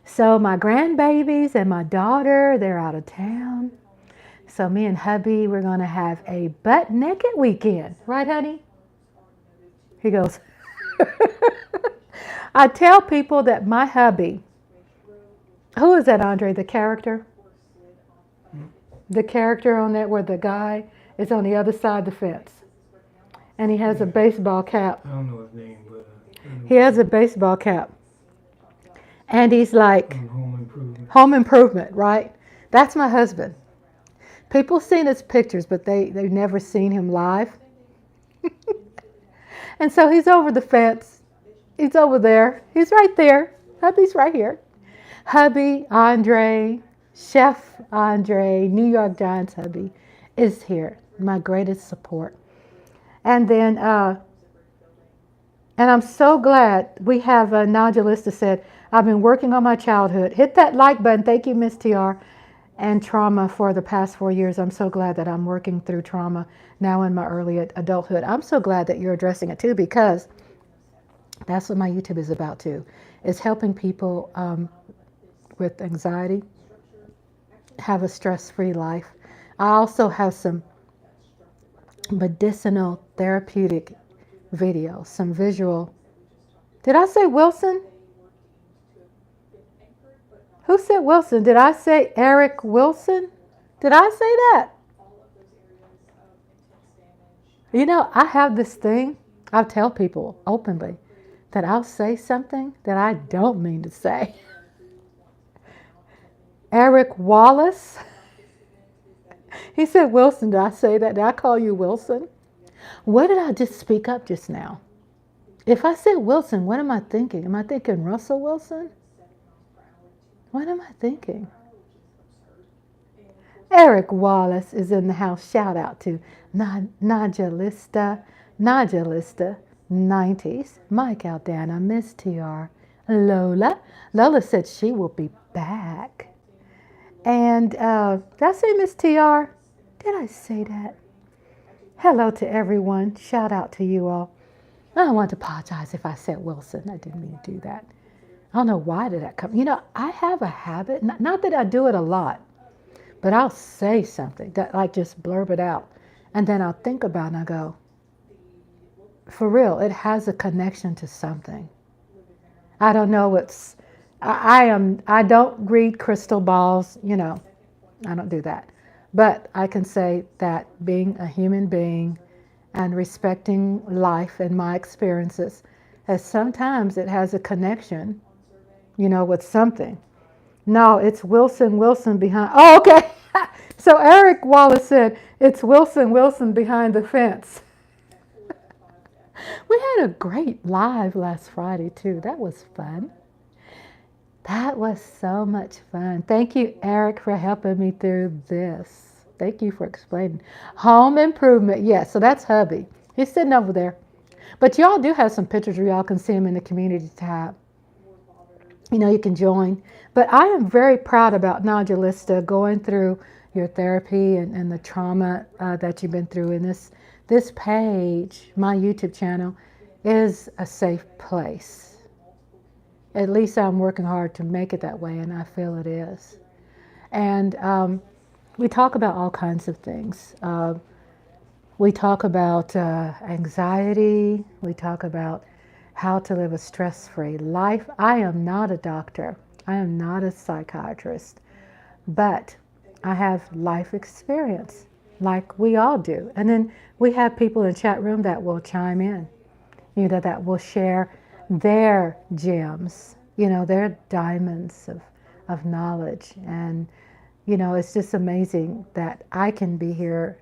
So my grandbabies and my daughter, they're out of town. So me and hubby, we're going to have a butt naked weekend. Right, honey? He goes, I tell people that my hubby, who is that, Andre, the character? The character on that where the guy is on the other side of the fence. And he has a baseball cap. I don't know his name, but... He has a baseball cap. And he's like... Home Improvement. Home Improvement, right? That's my husband. People seen his pictures, but they've never seen him live. And so he's over the fence. He's over there. He's right there. Hubby's right here. Hubby, Andre, Chef Andre, New York Giants hubby is here. My greatest support. And then, and I'm so glad we have Najalista said, I've been working on my childhood. Hit that like button. Thank you, Miss TR. And trauma for the past 4 years. I'm so glad that I'm working through trauma now in my early adulthood. I'm so glad that you're addressing it too, because that's what my YouTube is about too, is helping people with anxiety have a stress-free life. I also have some medicinal therapeutic videos, some visual. Did I say Wilson? Who said Wilson? Did I say Eric Wilson? Did I say that? You know, I have this thing, I'll tell people openly that I'll say something that I don't mean to say. Eric Wallace. He said Wilson. Did I say that? Did I call you Wilson? What did I just speak up just now? If I said Wilson, what am I thinking? Am I thinking Russell Wilson? What am I thinking? Eric Wallace is in the house. Shout out to Najalista 90s, Mike Aldana, Miss TR, Lola. Lola said she will be back. And did I say Miss TR? Did I say that? Hello to everyone. Shout out to you all. I want to apologize if I said Wilson. I didn't mean to do that. I don't know why did that come. You know, I have a habit, not that I do it a lot, but I'll say something that like just blurb it out. And then I'll think about it and I go, for real, it has a connection to something. I don't know, I don't read crystal balls, you know, I don't do that. But I can say that being a human being and respecting life and my experiences, as sometimes it has a connection, you know, with something. No, it's Wilson behind. Oh, okay. So Eric Wallace said, it's Wilson behind the fence. We had a great live last Friday too. That was fun. That was so much fun. Thank you, Eric, for helping me through this. Thank you for explaining. Home Improvement. Yes, so that's hubby. He's sitting over there. But y'all do have some pictures where y'all can see him in the community tab. You know, you can join. But I am very proud about Najalista going through your therapy and the trauma that you've been through. And this page, my YouTube channel, is a safe place. At least I'm working hard to make it that way, and I feel it is. And we talk about all kinds of things. We talk about anxiety. We talk about how to live a stress-free life. I am not a doctor. I am not a psychiatrist. But I have life experience, like we all do. And then we have people in the chat room that will chime in, you know, that will share their gems, you know, their diamonds of knowledge. And, you know, it's just amazing that I can be here,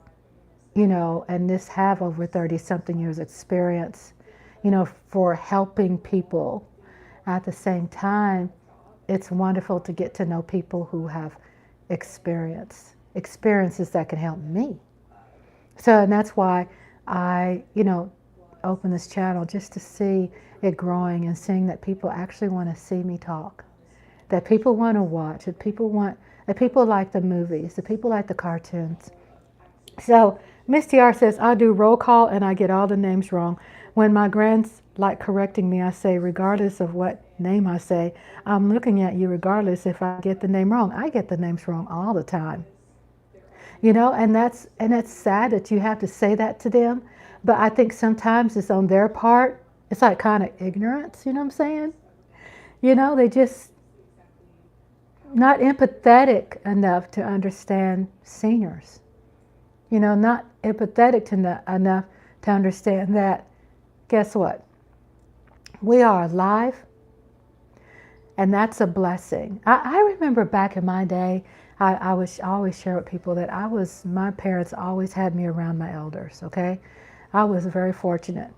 you know, and have over 30-something years experience, for helping people. At the same time, it's wonderful to get to know people who have experiences that can help me. So, and that's why I, open this channel, just to see it growing and seeing that people actually want to see me talk, that people want to watch, that people like the movies, that people like the cartoons. So Miss TR says, I do roll call and I get all the names wrong. When my grands like correcting me, I say, regardless of what name I say, I'm looking at you regardless if I get the name wrong. I get the names wrong all the time. And that's sad that you have to say that to them. But I think sometimes it's on their part. It's like kind of ignorance, you know what I'm saying? They just not empathetic enough to understand seniors. Not empathetic enough to understand that, guess what? We are alive, and that's a blessing. I remember back in my day, I always share with people that my parents always had me around my elders, okay? I was very fortunate.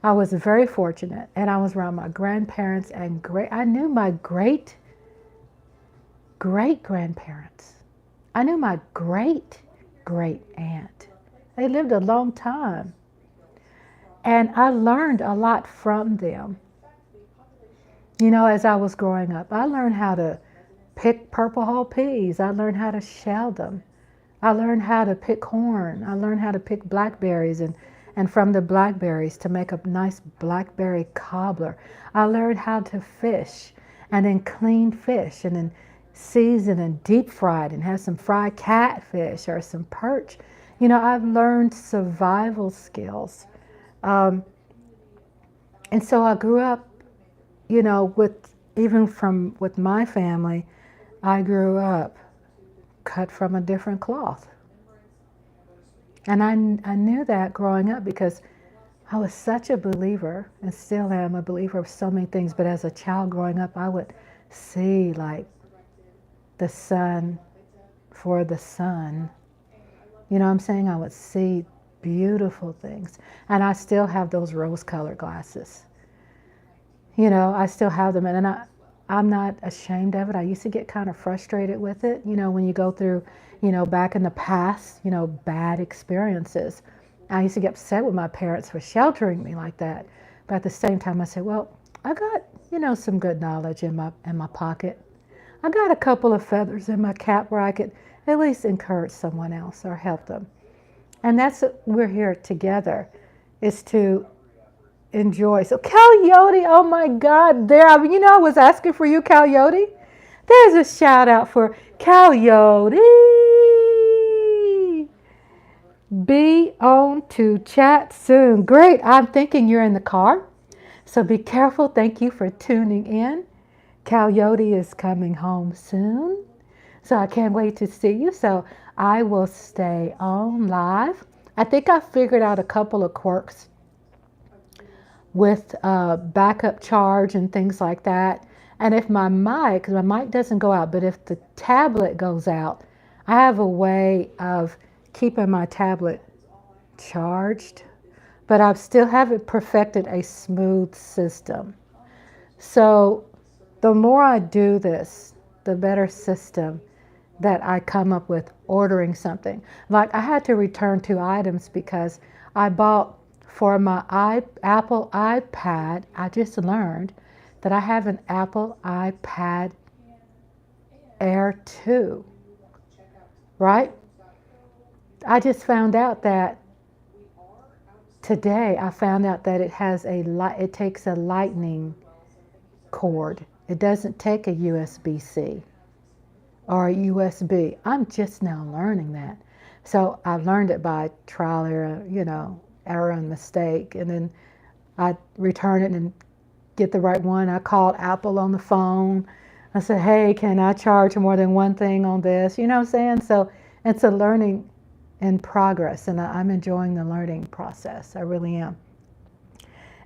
And I was around my grandparents and I knew my great grandparents. I knew my great aunt. They lived a long time. And I learned a lot from them. As I was growing up, I learned how to pick purple hull peas. I learned how to shell them. I learned how to pick corn. I learned how to pick blackberries and from the blackberries to make a nice blackberry cobbler. I learned how to fish and then clean fish and then season and deep fried and have some fried catfish or some perch. I've learned survival skills. And so I grew up, with my family, I grew up cut from a different cloth. And I knew that growing up because I was such a believer and still am a believer of so many things. But as a child growing up, I would see like the sun for the sun. You know what I'm saying? I would see beautiful things. And I still have those rose-colored glasses. I still have them. And I'm not ashamed of it. I used to get kind of frustrated with it, when you go through, back in the past, bad experiences. I used to get upset with my parents for sheltering me like that. But at the same time, I said, well, I got, some good knowledge in my pocket. I got a couple of feathers in my cap where I could at least encourage someone else or help them. And that's what we're here together, is to enjoy. So Coyote, oh my God, I was asking for you, Coyote. There's a shout out for Coyote. Be on to chat soon. Great. I'm thinking you're in the car, so be careful. Thank you for tuning in. Coyote is coming home soon, so I can't wait to see you. So I will stay on live. I think I figured out a couple of quirks with backup charge and things like that. And if my mic doesn't go out, but if the tablet goes out, I have a way of keeping my tablet charged, but I still haven't perfected a smooth system. So the more I do this, the better system that I come up with ordering something. Like I had to return 2 items because I bought for my Apple iPad, I just learned that I have an Apple iPad Air 2, right? I just found out that today, it takes a lightning cord. It doesn't take a USB-C or a USB. I'm just now learning that. So I learned it by trial, error and mistake. And then I return it and get the right one. I called Apple on the phone. I said, hey, can I charge more than one thing on this? You know what I'm saying? So it's a learning in progress, and I'm enjoying the learning process. I really am.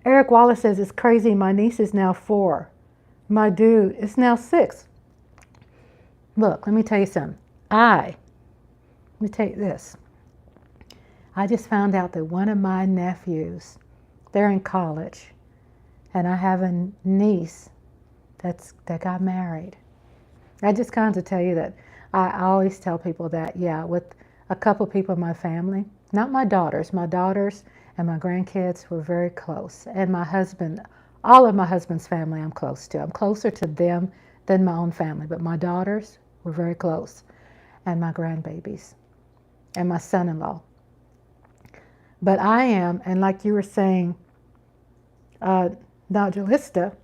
Eric Wallace says, it's crazy. My niece is now 4. My dude is now 6. Look, let me tell you something. Let me tell you this. I just found out that one of my nephews They're in college. And I have a niece that got married. I just kind of tell you that I always tell people that, yeah, with a couple people in my family, not my daughters and my grandkids were very close. And my husband, all of my husband's family I'm close to. I'm closer to them than my own family, but my daughters were very close, and my grandbabies, and my son-in-law. But I am, and like you were saying, Nodulista,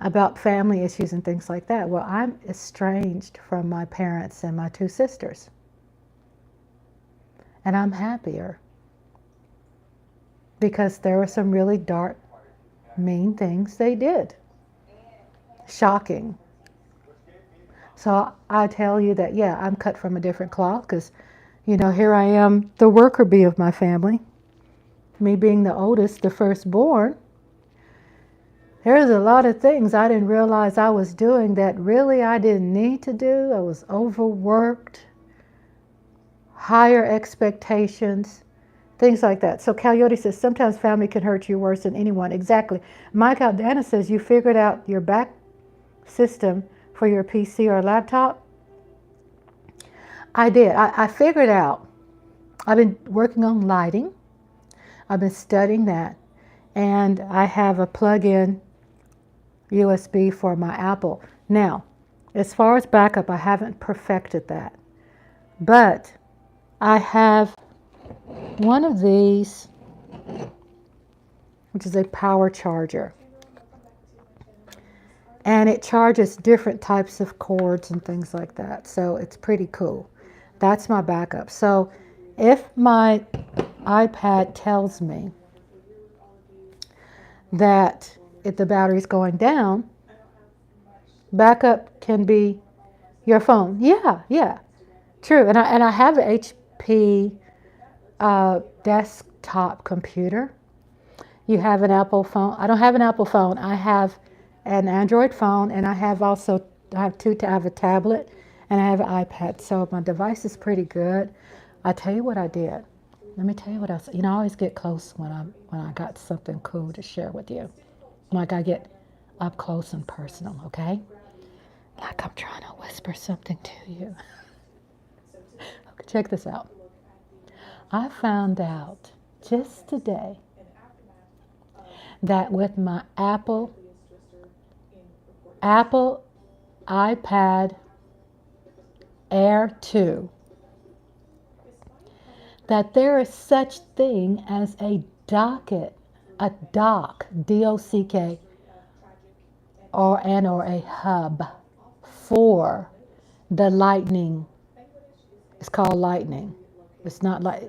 about family issues and things like that. Well, I'm estranged from my parents and my two sisters. And I'm happier because there were some really dark, mean things they did. Shocking. So I tell you that, yeah, I'm cut from a different cloth because, you know, here I am, the worker bee of my family. Me being the oldest, the firstborn. There's a lot of things I didn't realize I was doing that really I didn't need to do. I was overworked, higher expectations, things like that. So Coyote says, sometimes family can hurt you worse than anyone. Exactly. Mike Aldana says, you figured out your back system for your PC or laptop? I did. I figured out. I've been working on lighting. I've been studying that. And I have a plug-in USB for my Apple. Now, as far as backup, I haven't perfected that. But I have one of these, which is a power charger. And it charges different types of cords and things like that. So it's pretty cool. That's my backup. So if my iPad tells me that if the battery's going down, backup can be your phone. Yeah, true. And I have an HP desktop computer. You have an Apple phone. I don't have an Apple phone. I have an Android phone, and I have a tablet, and I have an iPad. So my device is pretty good. I tell you what I did. Let me tell you what else. You know, I always get close when I got something cool to share with you. Like I get up close and personal, okay? Like I'm trying to whisper something to you. Okay, check this out. I found out just today that with my Apple iPad Air 2, that there is such thing as a dock, D-O-C-K, or a hub for the Lightning. It's called Lightning. It's not like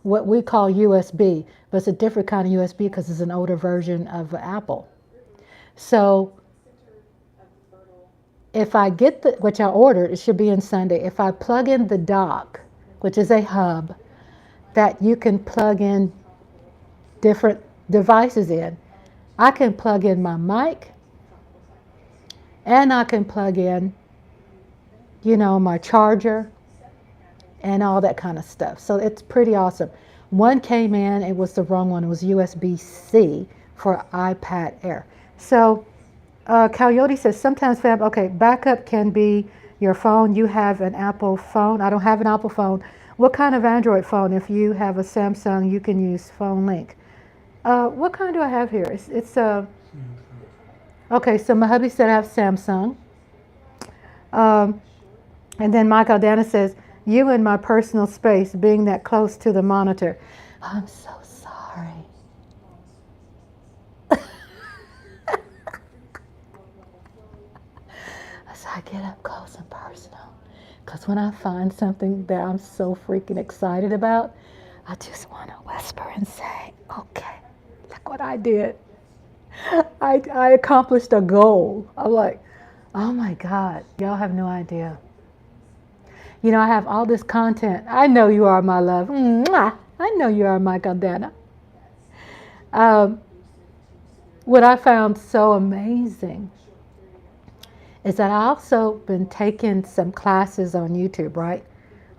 what we call USB, but it's a different kind of USB because it's an older version of Apple. So if I get which I ordered, it should be in Sunday. If I plug in the dock, which is a hub that you can plug in different devices in, I can plug in my mic, and I can plug in, my charger and all that kind of stuff. So it's pretty awesome. One came in, it was the wrong one. It was USB-C for iPad Air. So Coyote says, sometimes backup can be your phone. You have an Apple phone. I don't have an Apple phone. What kind of Android phone? If you have a Samsung, you can use Phone Link. What kind do I have here? It's okay, so my hubby said I have Samsung. And then Mike Aldana says, you in my personal space, being that close to the monitor. I'm so sorry. As I get up close and personal. Because when I find something that I'm so freaking excited about, I just want to whisper and say, okay, look what I did. I accomplished a goal. I'm like, oh my God, y'all have no idea. I have all this content. I know you are, my love. Mwah! I know you are, my Aldana. What I found so amazing is that I also been taking some classes on YouTube, right?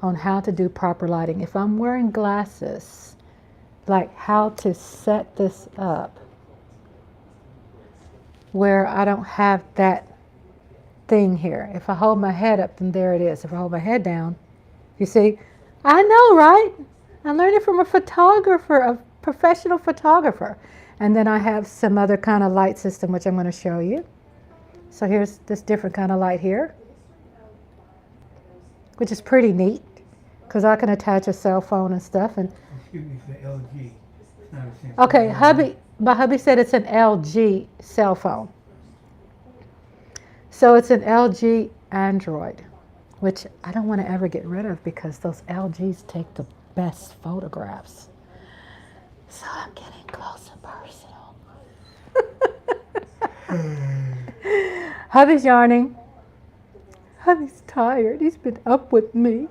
On how to do proper lighting. If I'm wearing glasses, like how to set this up where I don't have that thing here. If I hold my head up, then there it is. If I hold my head down, you see, I know, right? I learned it from a photographer, a professional photographer. And then I have some other kind of light system, which I'm going to show you. So here's this different kind of light here, which is pretty neat because I can attach a cell phone and stuff. And Excuse me, it's the LG. It's not a Samsung. okay, my hubby said it's an LG cell phone. So it's an LG Android, which I don't want to ever get rid of because those LGs take the best photographs. So I'm getting close and personal. Hubby's yarning. Hubby's tired. He's been up with me.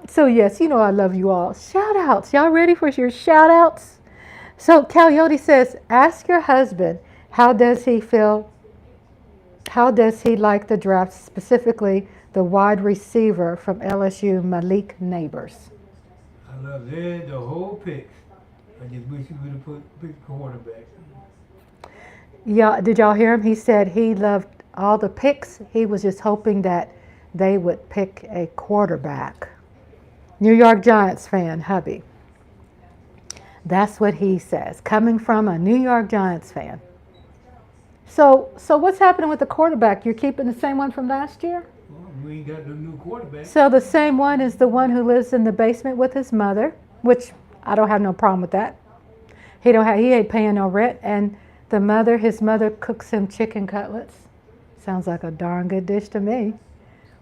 So yes, you know I love you all. Shout outs. Y'all ready for your shout outs? So Coyote says, ask your husband, how does he feel? How does he like the draft, specifically the wide receiver from LSU, Malik Neighbors? I love the whole picks. I just wish you would have put big quarterback. Yeah, did y'all hear him? He said he loved all the picks. He was just hoping that they would pick a quarterback. New York Giants fan, hubby. That's what he says, coming from a New York Giants fan. So what's happening with the quarterback? You're keeping the same one from last year? Well, we ain't got no new quarterback. So the same one is the one who lives in the basement with his mother, which I don't have no problem with that. He ain't paying no rent, and his mother cooks him chicken cutlets. Sounds like a darn good dish to me.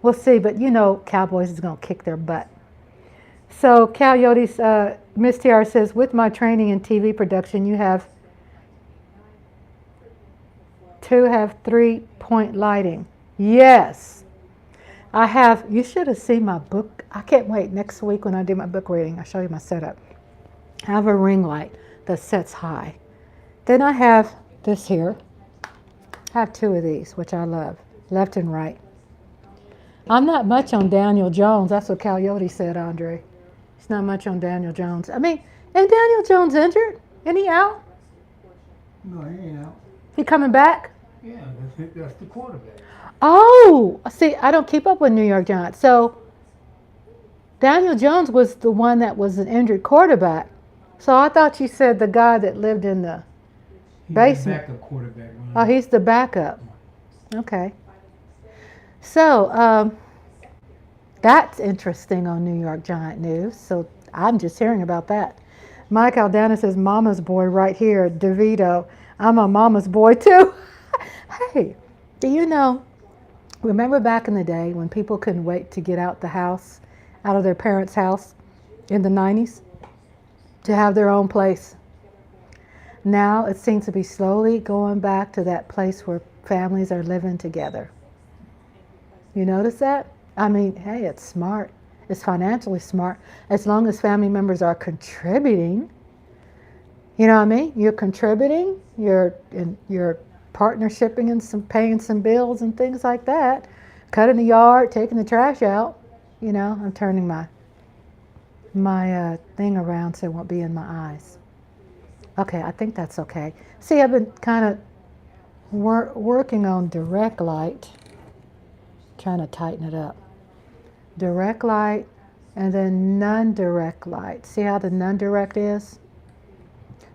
We'll see, but you know Cowboys is gonna kick their butt. So Coyote's Miss TR says, with my training in TV production, you have 3-point lighting. Yes. I have, you should have seen my book. I can't wait. Next week when I do my book reading, I'll show you my setup. I have a ring light that sets high. Then I have this here. I have 2 of these, which I love, left and right. I'm not much on Daniel Jones. That's what Coyote said, Andre. He's not much on Daniel Jones. I mean, ain't Daniel Jones injured? Isn't he out? No, he ain't out. He coming back? Yeah, that's it. That's the quarterback. Oh, see, I don't keep up with New York Giants. So Daniel Jones was the one that was an injured quarterback. So I thought you said the guy that lived in the basement. He's the backup quarterback. Oh, he's the backup. Okay. So that's interesting on New York Giant news. So I'm just hearing about that. Mike Aldana says, Mama's boy right here, DeVito. I'm a mama's boy too. Hey, do you know, remember back in the day when people couldn't wait to get out the house, out of their parents' house in the 90s, to have their own place? Now it seems to be slowly going back to that place where families are living together. You notice that? I mean, hey, it's smart. It's financially smart. As long as family members are contributing. You know what I mean? You're contributing, you're partnershiping and some paying some bills and things like that. Cutting the yard, taking the trash out. You know, I'm turning my thing around so it won't be in my eyes. Okay, I think that's okay. See, I've been kind of working on direct light, trying to tighten it up. Direct light and then non-direct light. See how the non-direct is?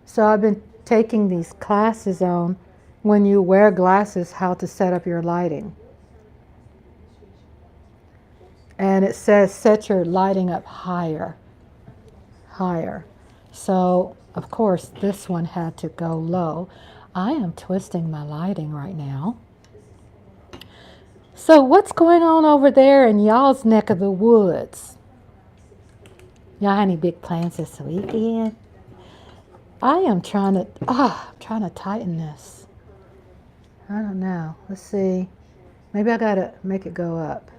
So I've been taking these classes on when you wear glasses, how to set up your lighting. And it says set your lighting up higher. So of course this one had to go low. I am twisting my lighting right now. So what's going on over there in y'all's neck of the woods? Y'all have any big plans this weekend? I am trying to tighten this. I don't know. Let's see. Maybe I gotta make it go up.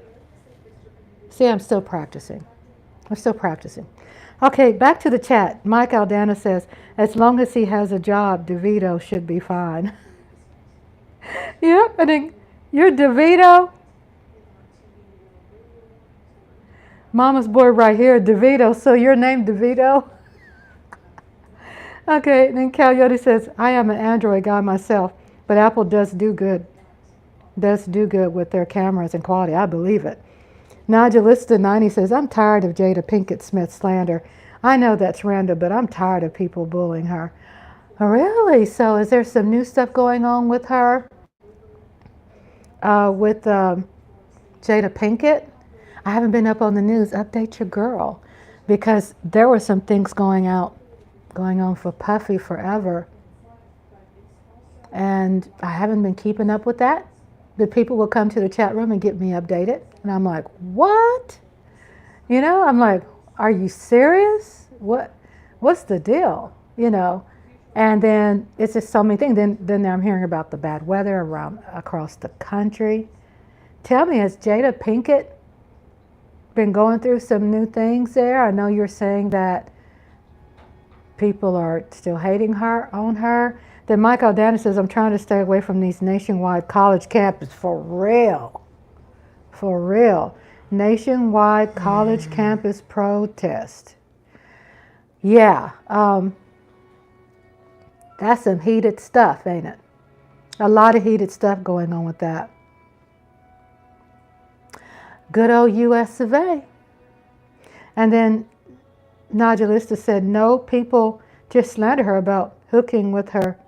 See, I'm still practicing. Okay, back to the chat. Mike Aldana says, as long as he has a job, DeVito should be fine. Yep, and then you're DeVito. Mama's boy right here, DeVito. So your name DeVito? Okay, then Coyote says, I am an Android guy myself, but Apple does do good with their cameras and quality. I believe it. Nigellista90 says, I'm tired of Jada Pinkett Smith's slander. I know that's random, but I'm tired of people bullying her. Really? So is there some new stuff going on with her? With Jada Pinkett? I haven't been up on the news. Update your girl. Because there were some things going on for Puffy forever. And I haven't been keeping up with that. The people will come to the chat room and get me updated. And I'm like, what? You know, I'm like, are you serious? What's the deal? You know, and then it's just so many things. Then I'm hearing about the bad weather across the country. Tell me, has Jada Pinkett been going through some new things there? I know you're saying that people are still hating on her. Then Mike Aldana says, I'm trying to stay away from these nationwide college campuses. For real. For real. Nationwide college campus protest. Yeah. That's some heated stuff, ain't it? A lot of heated stuff going on with that. Good old US of A. And then Nigellista said, no, people just slander her about hooking with her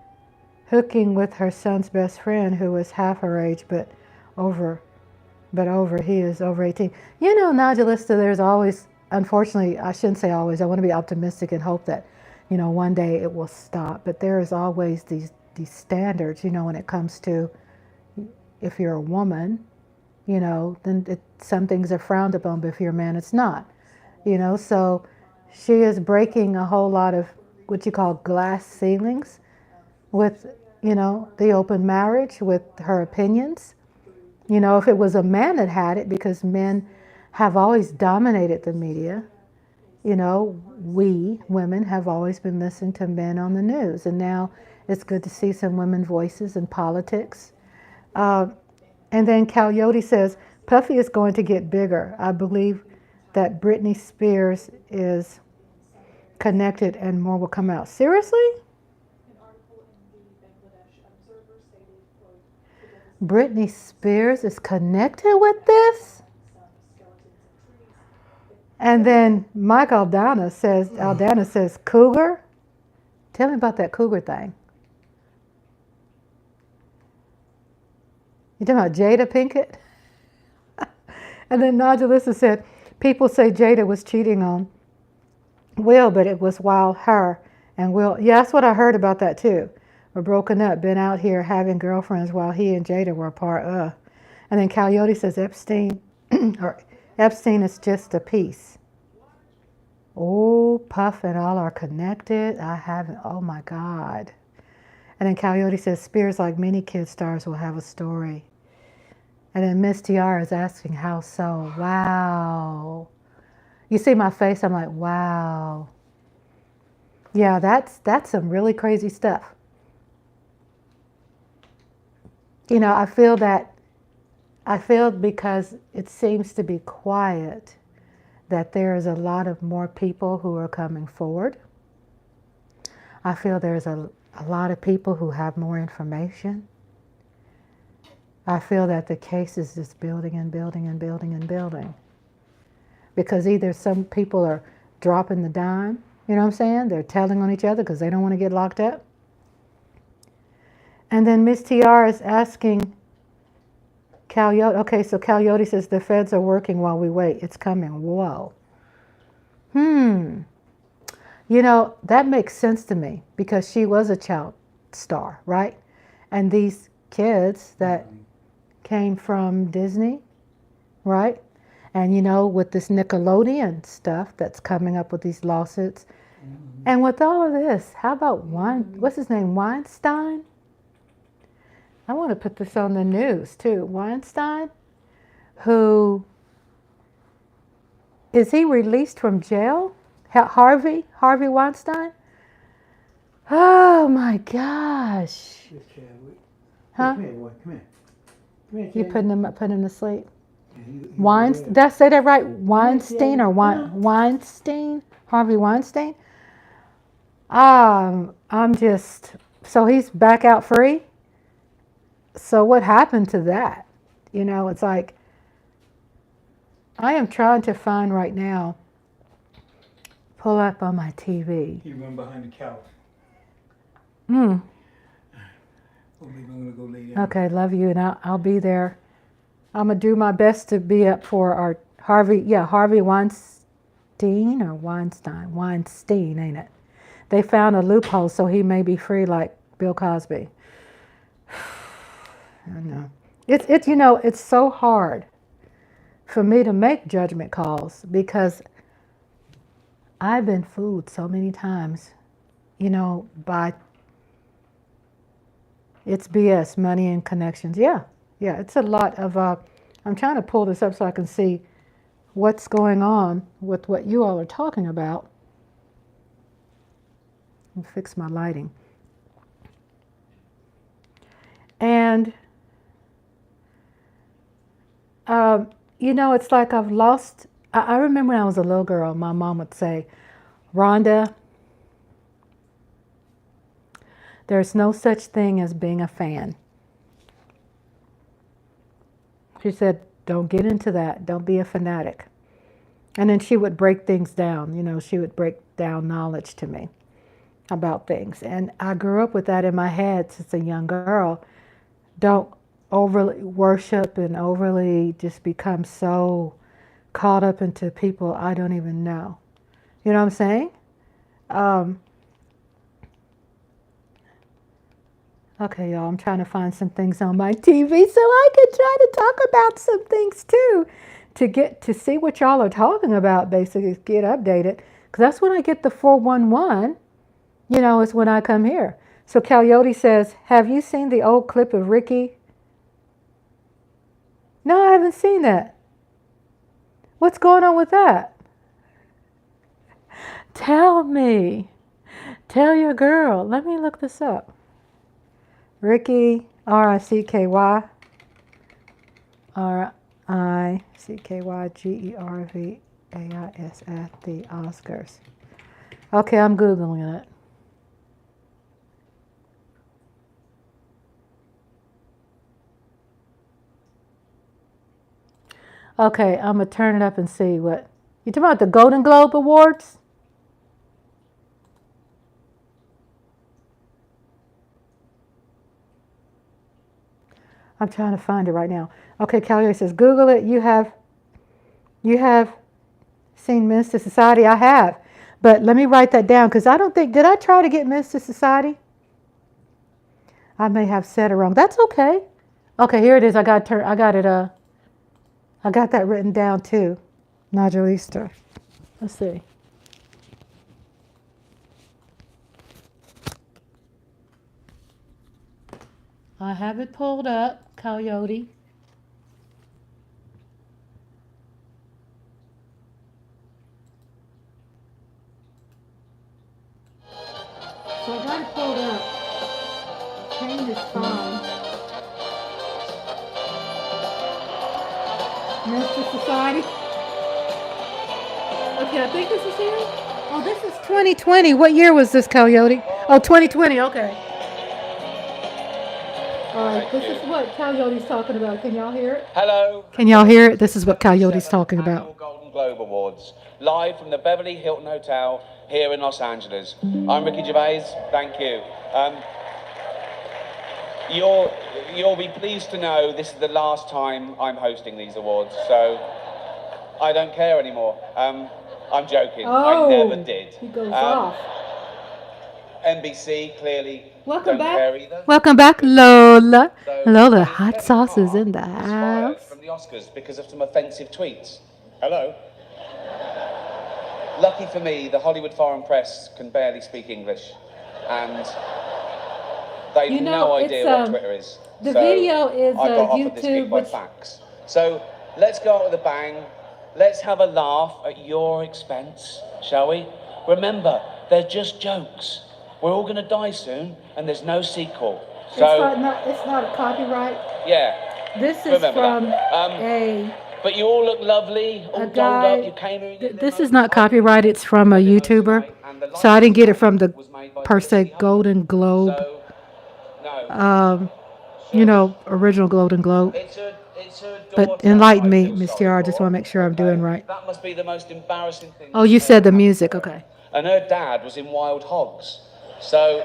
son's best friend, who was half her age, but he is over 18. You know, Nigellista, there's always, unfortunately, I shouldn't say always, I want to be optimistic and hope that, you know, one day it will stop. But there is always these standards, you know, when it comes to, if you're a woman, you know, then some things are frowned upon, but if you're a man, it's not. You know, so she is breaking a whole lot of what you call glass ceilings with, you know, the open marriage, with her opinions. You know, if it was a man that had it, because men have always dominated the media, you know, we women have always been listening to men on the news. And now it's good to see some women voices in politics. And then Coyote says, Puffy is going to get bigger. I believe that Britney Spears is connected and more will come out. Seriously? Britney Spears is connected with this? And then Mike Aldana says, cougar? Tell me about that cougar thing. You talking about Jada Pinkett? And then Nigellista said, people say Jada was cheating on Will, but it was while her and Will, yeah, that's what I heard about that too. Were broken up, been out here having girlfriends while he and Jada were apart. And then Coyote says Epstein is just a piece. Oh, Puff and all are connected. I haven't, oh my God. And then Coyote says Spears, like many kid stars, will have a story. And then Miss Tiara is asking, how so? Wow. You see my face, I'm like, wow. Yeah, that's some really crazy stuff. You know, I feel because it seems to be quiet, that there is a lot of more people who are coming forward. I feel there's a lot of people who have more information. I feel that the case is just building and building and building and building. Because either some people are dropping the dime, you know what I'm saying? They're telling on each other because they don't want to get locked up. And then Miss TR is asking Coyote, okay, so Coyote says the feds are working while we wait. It's coming. Whoa. You know, that makes sense to me because she was a child star, right? And these kids that came from Disney, right? And, you know, with this Nickelodeon stuff that's coming up with these lawsuits. And with all of this, how about what's his name, Weinstein? I want to put this on the news too. Weinstein, who, is he released from jail? Harvey Weinstein? Oh my gosh. Yes, Chadwick. Huh? Come here, boy. Come here. Come here, You Chadwick. putting him to sleep? Weinstein. Did I say that right? Weinstein or Weinstein? Harvey Weinstein? I'm just, so he's back out free? So what happened to that? You know, it's like, I am trying to find right now, pull up on my TV. He run behind the couch. Mm. Well, maybe I'm gonna go lay down. Okay, love you, and I'll be there. I'm gonna do my best to be up for our Harvey Weinstein or Weinstein, ain't it? They found a loophole so he may be free like Bill Cosby. I know. It's you know, it's so hard for me to make judgment calls because I've been fooled so many times, you know, by it's BS, money and connections. Yeah, it's a lot of, I'm trying to pull this up so I can see what's going on with what you all are talking about. I'll fix my lighting. And, you know, it's like I've lost, I remember when I was a little girl, my mom would say, Rhonda, there's no such thing as being a fan. She said, don't get into that. Don't be a fanatic. And then she would break things down. You know, she would break down knowledge to me about things. And I grew up with that in my head since a young girl. Don't overly worship and overly just become so caught up into people I don't even know. You know what I'm saying? Okay, y'all, I'm trying to find some things on my TV so I can try to talk about some things too, to get to see what y'all are talking about, basically, get updated. Because that's when I get the 411, you know, is when I come here. So Coyote says, have you seen the old clip of Ricky? No, I haven't seen that. What's going on with that? Tell me. Tell your girl. Let me look this up. Ricky, R-I-C-K-Y, R-I-C-K-Y-Gervais at the Oscars. Okay, I'm Googling it. Okay, I'm going to turn it up and see what. You talking about the Golden Globe Awards? I'm trying to find it right now. Okay, Calgary says, Google it. You have seen Men's to Society? I have. But let me write that down because I don't think, did I try to get Men's to Society? I may have said it wrong. That's okay. Okay, here it is. I got that written down too. Nigel Easter. Let's see. I have it pulled up, Coyote. So I got it pulled up. Pain is fine. Men's Society. Okay, I think this is here. Oh, this is 2020. What year was this, Coyote? Oh, 2020. Okay. All right, this is what Coyote's talking about. Can y'all hear it? Hello. Can y'all hear it? This is what Coyote's talking about. Golden Globe Awards, live from the Beverly Hilton Hotel here in Los Angeles. I'm Ricky Gervais. Thank you. You'll be pleased to know this is the last time I'm hosting these awards, so I don't care anymore. I'm joking. I never did. He goes off. NBC clearly Welcome don't back. care either. Welcome back, Lola. So Lola, my hot Kevin sauce is Hart in the was fired house. from the Oscars because of some offensive tweets. Hello. Lucky for me, the Hollywood Foreign Press can barely speak English, and they've You know, no idea it's, what Twitter is. the So video is, I got offered this YouTube, gig by which- fax. So let's go out with a bang. Let's have a laugh at your expense, shall we? Remember, they're just jokes. We're all going to die soon, and there's no sequel. So it's not a copyright. yeah. This is Remember from that. a But you all look lovely, all dolled guy- up. You came here in your This limo. is not copyrighted. It's from a I limo YouTuber. tonight, and the So I didn't get it from the, was made by per se, Felicity Hubbard. Golden Globe. So, no. You know, original Golden Globe. It's her But daughter. enlighten I me, feel Miss sorry Tiara. I for. just want to make sure I'm doing right. That must be the most embarrassing thing. Oh, you that's said the ever music. happened to her. Okay. And her dad was in Wild Hogs. So,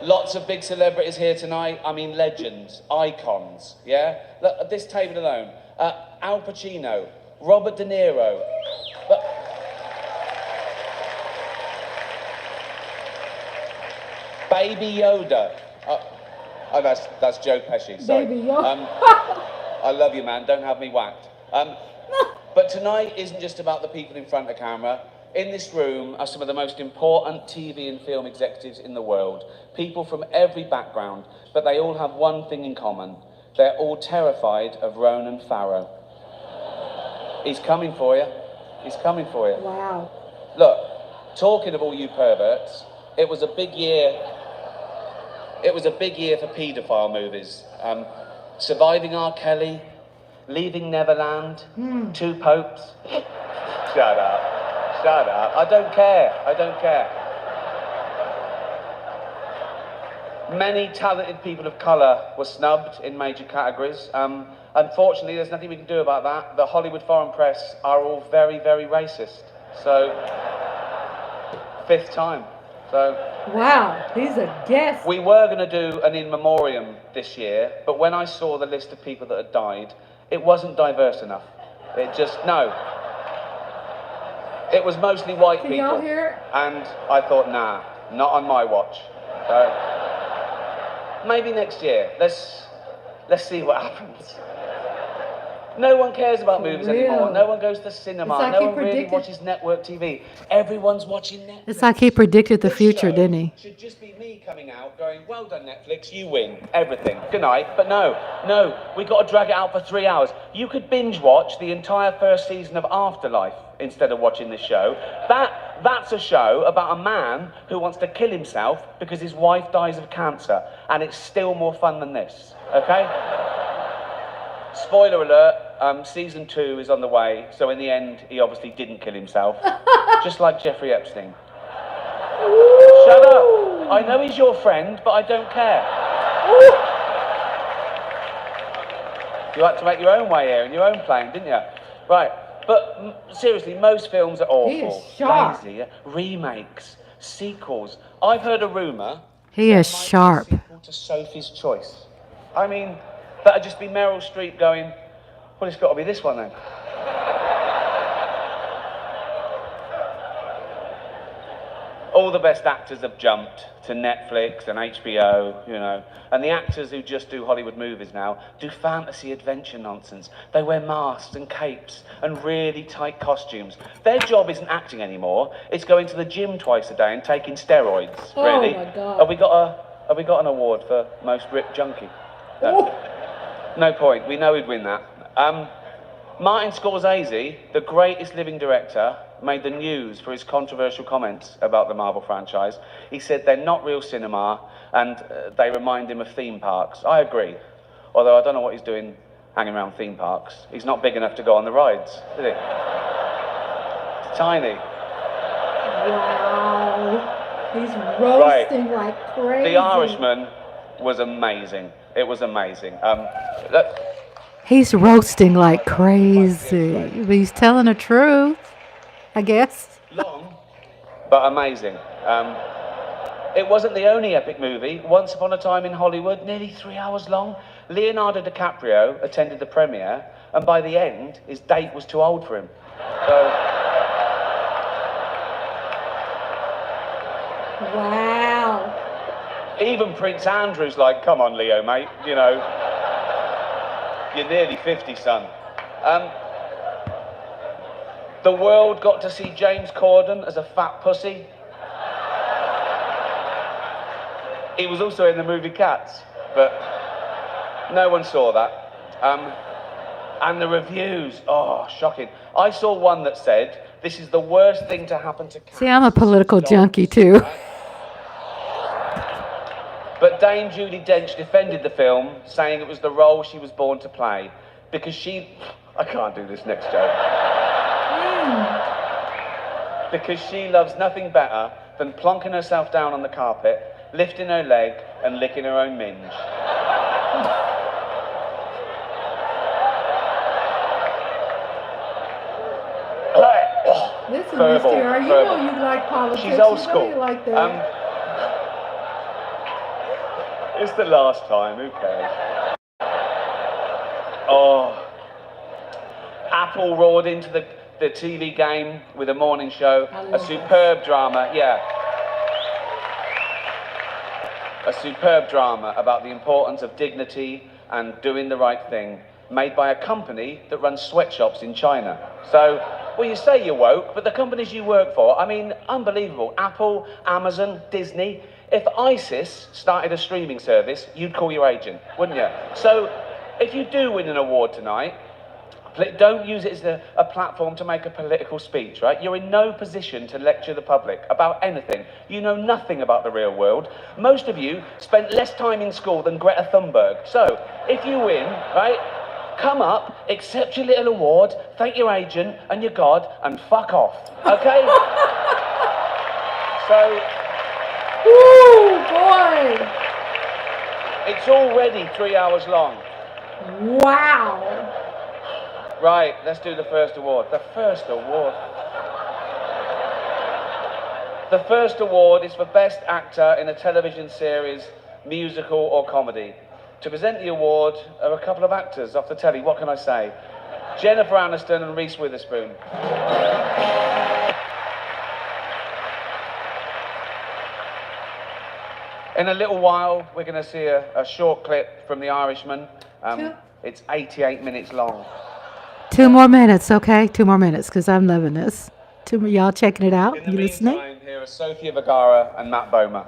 lots of big celebrities here tonight. I mean, legends, icons, yeah? Look, at this table alone. Al Pacino, Robert De Niro. Baby Yoda. Oh, that's Joe Pesci. Sorry. Baby Yoda. I love you, man. Don't have me whacked. But tonight isn't just about the people in front of camera. In this room are some of the most important TV and film executives in the world. People from every background, but they all have one thing in common. They're all terrified of Ronan Farrow. He's coming for you. He's coming for you. Wow. Look, talking of all you perverts, it was a big year. It was a big year for paedophile movies. Surviving R. Kelly, Leaving Neverland, Two Popes. Shut up. Shut up. I don't care. I don't care. Many talented people of colour were snubbed in major categories. Unfortunately, there's nothing we can do about that. The Hollywood foreign press are all very, very racist. So, fifth time. So, Wow. He's a guest. we were going to do an in memoriam this year, but when I saw the list of people that had died, it wasn't diverse enough. It just, no. It was mostly white Can people. y'all hear it? And I thought, nah, not on my watch. So, maybe next year. Let's see what happens. No one cares about For movies real. anymore. No one goes to the cinema. It's like No he one really predicted- watches network TV. Everyone's watching Netflix. It's like he predicted the This future, show didn't he? should just be me coming out going, well done Netflix, you win everything. Good night. But no, we got to drag it out for 3 hours. You could binge watch the entire first season of Afterlife instead of watching this show. That's a show about a man who wants to kill himself because his wife dies of cancer, and it's still more fun than this, okay? Spoiler alert, season 2 is on the way, so in the end, he obviously didn't kill himself. Just like Jeffrey Epstein. Shut up! I know he's your friend, but I don't care. You had to make your own way here in your own plane, didn't you? Right, but seriously, most films are awful. He is sharp. Lazy, remakes, sequels. I've heard a rumour. He is there might be a sharp. sequel to Sophie's Choice. I mean, that'd just be Meryl Streep going, well, it's got to be this one then. All the best actors have jumped to Netflix and HBO, you know, and the actors who just do Hollywood movies now do fantasy adventure nonsense. They wear masks and capes and really tight costumes. Their job isn't acting anymore. It's going to the gym twice a day and taking steroids, Oh, really. my God. Have we got an award for most ripped junkie? No. No point. We know he'd win that. Martin Scorsese, the greatest living director, made the news for his controversial comments about the Marvel franchise. He said they're not real cinema and they remind him of theme parks. I agree. Although I don't know what he's doing hanging around theme parks. He's not big enough to go on the rides, is he? It's tiny. Wow. He's roasting like crazy. The Irishman was amazing. It was amazing. Look, He's roasting like crazy. But he's telling the truth, I guess. long, but amazing. It wasn't the only epic movie. Once Upon a Time in Hollywood, nearly 3 hours long. Leonardo DiCaprio attended the premiere, and by the end, his date was too old for him. So, Wow. even Prince Andrew's like, come on, Leo, mate, you know, you're nearly 50, son. The world got to see James Corden as a fat pussy. He was also in the movie Cats, but no one saw that. And the reviews, oh, shocking. I saw one that said, this is the worst thing to happen to cats. See, I'm a political since junkie dogs." too. But Dame Judi Dench defended the film, saying it was the role she was born to play, because she I can't do this next joke. Because she loves nothing better than plonking herself down on the carpet, lifting her leg, and licking her own minge. Listen, Verbal, Mr. R, you verbal. know you like politics. She's old You know school. you like that. It's the last time, who cares? Oh. Apple roared into the TV game with a morning show. A superb drama, yeah. A superb drama about the importance of dignity and doing the right thing, made by a company that runs sweatshops in China. So, well, you say you're woke, but the companies you work for, I mean, unbelievable. Apple, Amazon, Disney. If ISIS started a streaming service, you'd call your agent, wouldn't you? So, if you do win an award tonight, don't use it as a platform to make a political speech, right? You're in no position to lecture the public about anything. You know nothing about the real world. Most of you spent less time in school than Greta Thunberg. So, if you win, right, come up, accept your little award, thank your agent and your God, and fuck off, okay? So... Woo, boy! It's already 3 hours long. Wow! Right, let's do the first award. The first award. The first award is for Best Actor in a Television Series, Musical or Comedy. To present the award are a couple of actors off the telly, what can I say? Jennifer Aniston and Reese Witherspoon. In a little while, we're going to see a short clip from The Irishman. It's 88 minutes long. 2 more minutes, okay? 2 more minutes, because I'm loving this. Y'all checking it out? In the You listening? meantime, here are Sofia Vergara and Matt Bomer.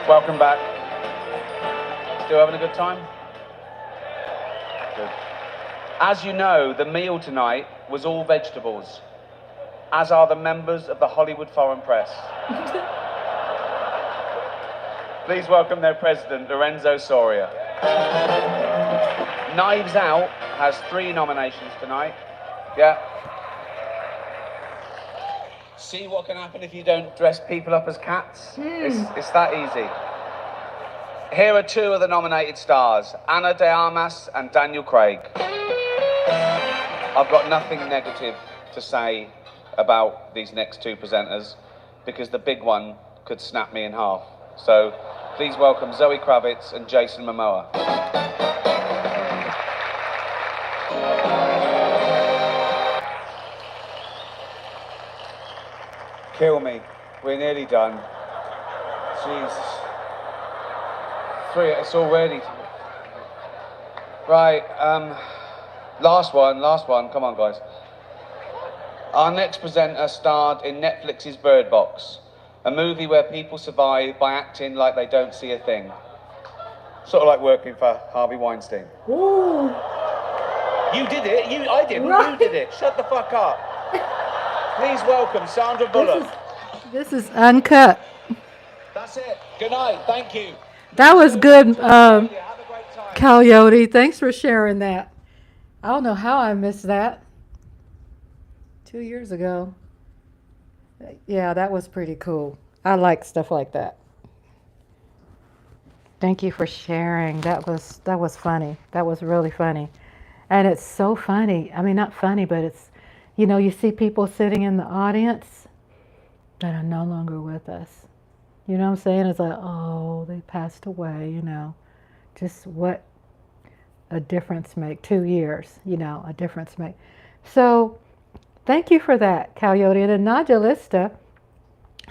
Welcome back. Still having a good time? Good. As you know, the meal tonight was all vegetables, as are the members of the Hollywood Foreign Press. Please welcome their president, Lorenzo Soria. Knives Out has 3 nominations tonight. Yeah. See what can happen if you don't dress people up as cats? It's that easy. Here are 2 of the nominated stars, Ana de Armas and Daniel Craig. I've got nothing negative to say about these next 2 presenters, because the big one could snap me in half. So please welcome Zoe Kravitz and Jason Momoa. Kill me. We're nearly done. Jesus. 3, it's already... Right, last one, come on guys. Our next presenter starred in Netflix's Bird Box, a movie where people survive by acting like they don't see a thing. Sort of like working for Harvey Weinstein. Ooh. You did it, I didn't, Right. You did it. Shut the fuck up. Please welcome Sandra Bullock. This is uncut. That's it. Good night, thank you. That was good, Have a great time. Coyote. Thanks for sharing that. I don't know how I missed that. 2 years ago. Yeah, that was pretty cool. I like stuff like that. Thank you for sharing. That was funny. That was really funny. And it's so funny. I mean, not funny, but it's, you know, you see people sitting in the audience that are no longer with us. You know what I'm saying? It's like, oh, they passed away, you know. Just what a difference make. 2 years, you know, a difference make. So thank you for that, Coyote. And then Najalista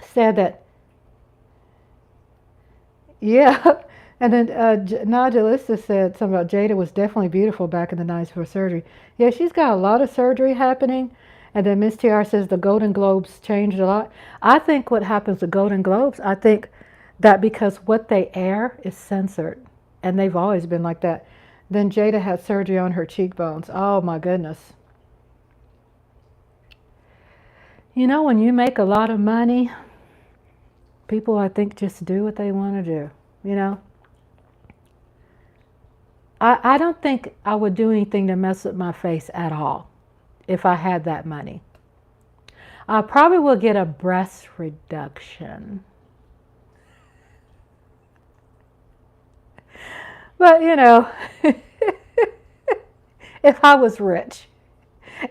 said that, yeah. And then Najalista said something about Jada was definitely beautiful back in the 90s for surgery. Yeah, she's got a lot of surgery happening. And then Miss TR says the Golden Globes changed a lot. I think what happens with Golden Globes, I think that because what they air is censored. And they've always been like that. Then Jada had surgery on her cheekbones. Oh my goodness. You know, when you make a lot of money, people, I think, just do what they want to do, you know? I don't think I would do anything to mess with my face at all if I had that money. I probably will get a breast reduction. But, if I was rich,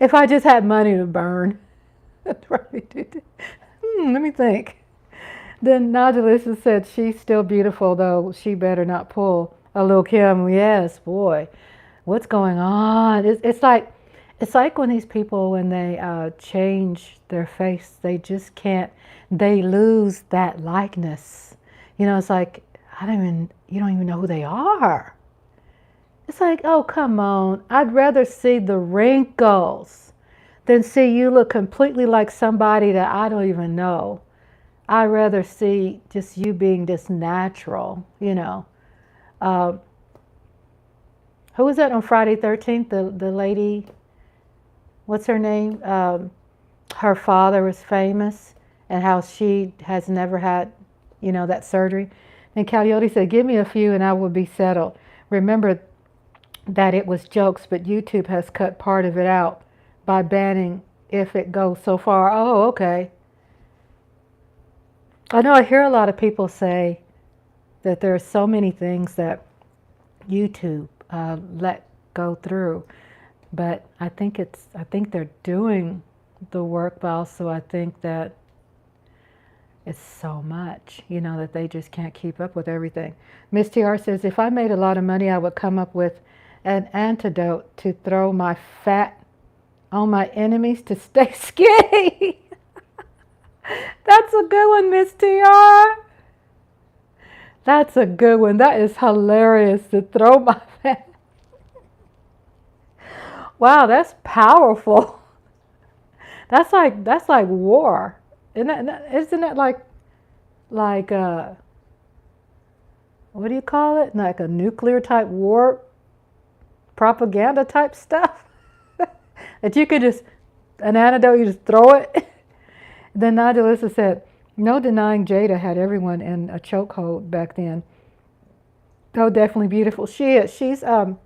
if I just had money to burn, I'd probably do that. Let me think. Then Najalisa said she's still beautiful, though she better not pull a Lil Kim. Yes, boy, what's going on? It's like when these people, when they change their face, they just can't. They lose that likeness. It's like you don't even know who they are. It's like, oh, come on. I'd rather see the wrinkles than see you look completely like somebody that I don't even know. I'd rather see just you being just natural. Uh, who was that on Friday 13th? The lady, what's her name? Her father was famous and how she has never had, that surgery. And Coyote said, give me a few and I will be settled. Remember that it was jokes, but YouTube has cut part of it out by banning if it goes so far. Oh, okay. I know I hear a lot of people say that there are so many things that YouTube let go through, but I think they're doing the work, but also I think that it's so much, that they just can't keep up with everything. Miss TR says, if I made a lot of money, I would come up with an antidote to throw my fat on my enemies to stay skinny. That's a good one, Miss TR. That's a good one. That is hilarious, to throw my fat. Wow, that's powerful. That's like war. Isn't that like what do you call it? Like a nuclear type war, propaganda type stuff? That you could just, an antidote, you just throw it. Then Najalisa said, no denying Jada had everyone in a chokehold back then. Oh, definitely beautiful. She is. She's a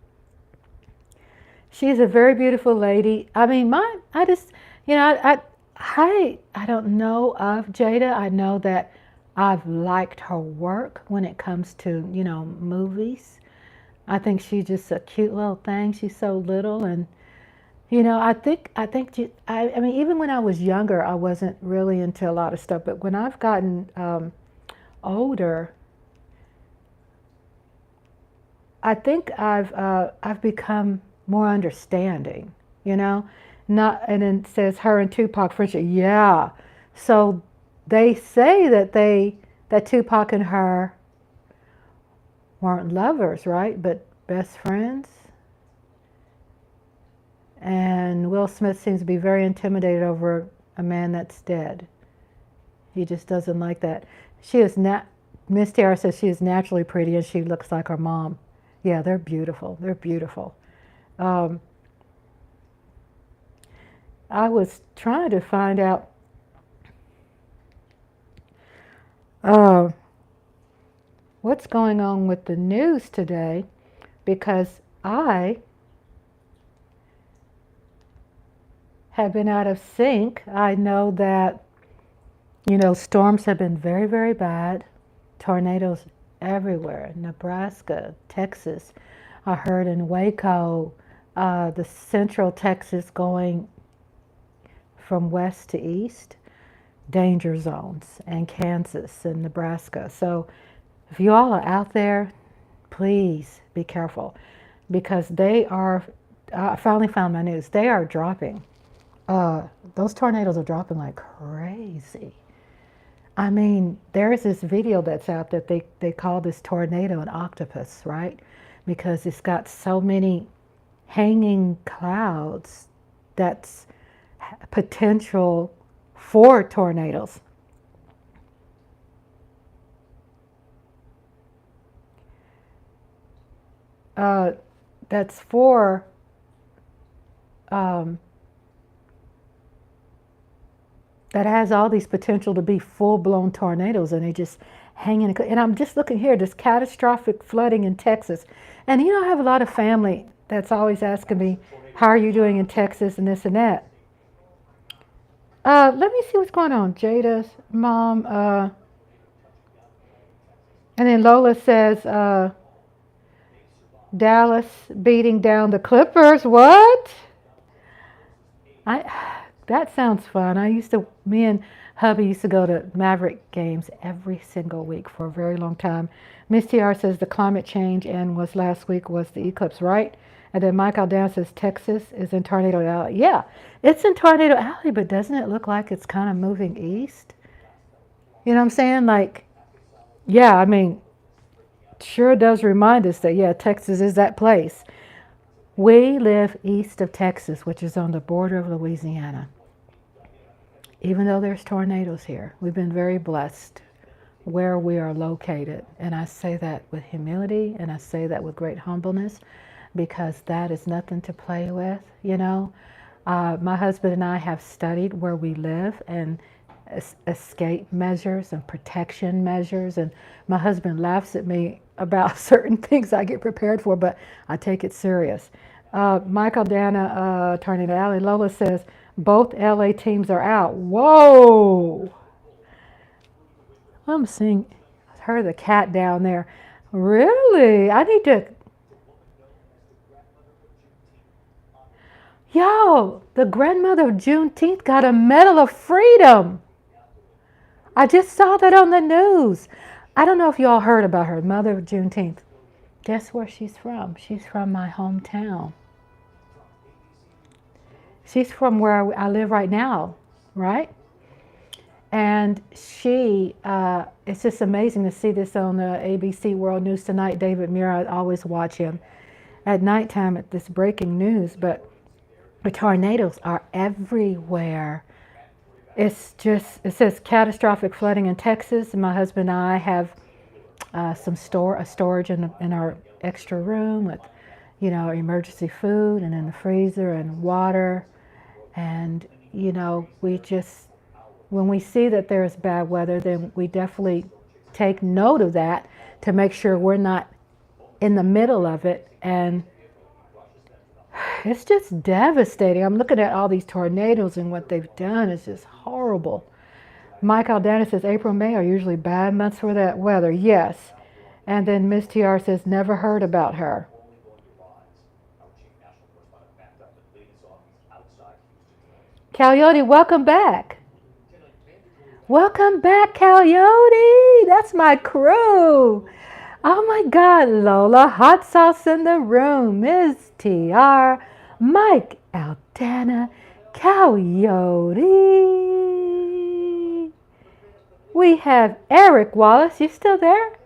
very beautiful lady. I mean, I just, I don't know of Jada. I know that I've liked her work when it comes to, movies. I think she's just a cute little thing. She's so little, and I mean, even when I was younger, I wasn't really into a lot of stuff. But when I've gotten older, I think I've become more understanding. Not, and then it says her and Tupac friendship. Yeah, so they say that Tupac and her weren't lovers, right? But best friends. And Will Smith seems to be very intimidated over a man that's dead. He just doesn't like that. Miss Tiara says she is naturally pretty and she looks like her mom. Yeah, they're beautiful. They're beautiful. I was trying to find out what's going on with the news today, because I have been out of sync. I know that, storms have been very, very bad. Tornadoes everywhere. Nebraska, Texas. I heard in Waco, the central Texas going from west to east, danger zones, and Kansas and Nebraska. So if you all are out there, please be careful, because they are, I finally found my news, they are dropping. Those tornadoes are dropping like crazy. I mean, there's this video that's out that they call this tornado an octopus, right? Because it's got so many hanging clouds that's potential for tornadoes. That's for that has all these potential to be full-blown tornadoes, and they just hanging. And I'm just looking here, this catastrophic flooding in Texas. And I have a lot of family that's always asking me, how are you doing in Texas and this and that. Let me see what's going on. Jada's mom. And then Lola says, Dallas beating down the Clippers. What? That sounds fun. Me and hubby used to go to Maverick games every single week for a very long time. Miss TR says the climate change and was last week was the eclipse, right? And then Mike Aldana says Texas is in Tornado Alley. Yeah, it's in Tornado Alley, but doesn't it look like it's kind of moving east? You know what I'm saying? Like, yeah, I mean, sure does remind us that, yeah, Texas is that place. We live east of Texas, which is on the border of Louisiana. Even though there's tornadoes here, we've been very blessed where we are located. And I say that with humility, and I say that with great humbleness, because that is nothing to play with, My husband and I have studied where we live and escape measures and protection measures. And my husband laughs at me about certain things I get prepared for, but I take it serious. Michael Dana, Tornado Alley. Lola says, both LA teams are out. Whoa! I'm seeing her, the cat down there. Really? I need to... Yo, the grandmother of Juneteenth got a Medal of Freedom. I just saw that on the news. I don't know if you all heard about her, Mother of Juneteenth. Guess where she's from? She's from my hometown. She's from where I live right now, right? And it's just amazing to see this on the ABC World News Tonight. David Muir, I always watch him at nighttime at this breaking news, but the tornadoes are everywhere. It says catastrophic flooding in Texas, and my husband and I have storage in our extra room with, emergency food and in the freezer and water. And, when we see that there's bad weather, then we definitely take note of that to make sure we're not in the middle of it. And it's just devastating. I'm looking at all these tornadoes and what they've done. It's just horrible. Mike Aldana says April and May are usually bad months for that weather. Yes. And then Miss TR says never heard about her. Coyote, welcome back. Welcome back, Coyote. That's my crew. Oh my God, Lola, hot sauce in the room. Miss TR, Mike Aldana, Coyote. We have Eric Wallace. You still there?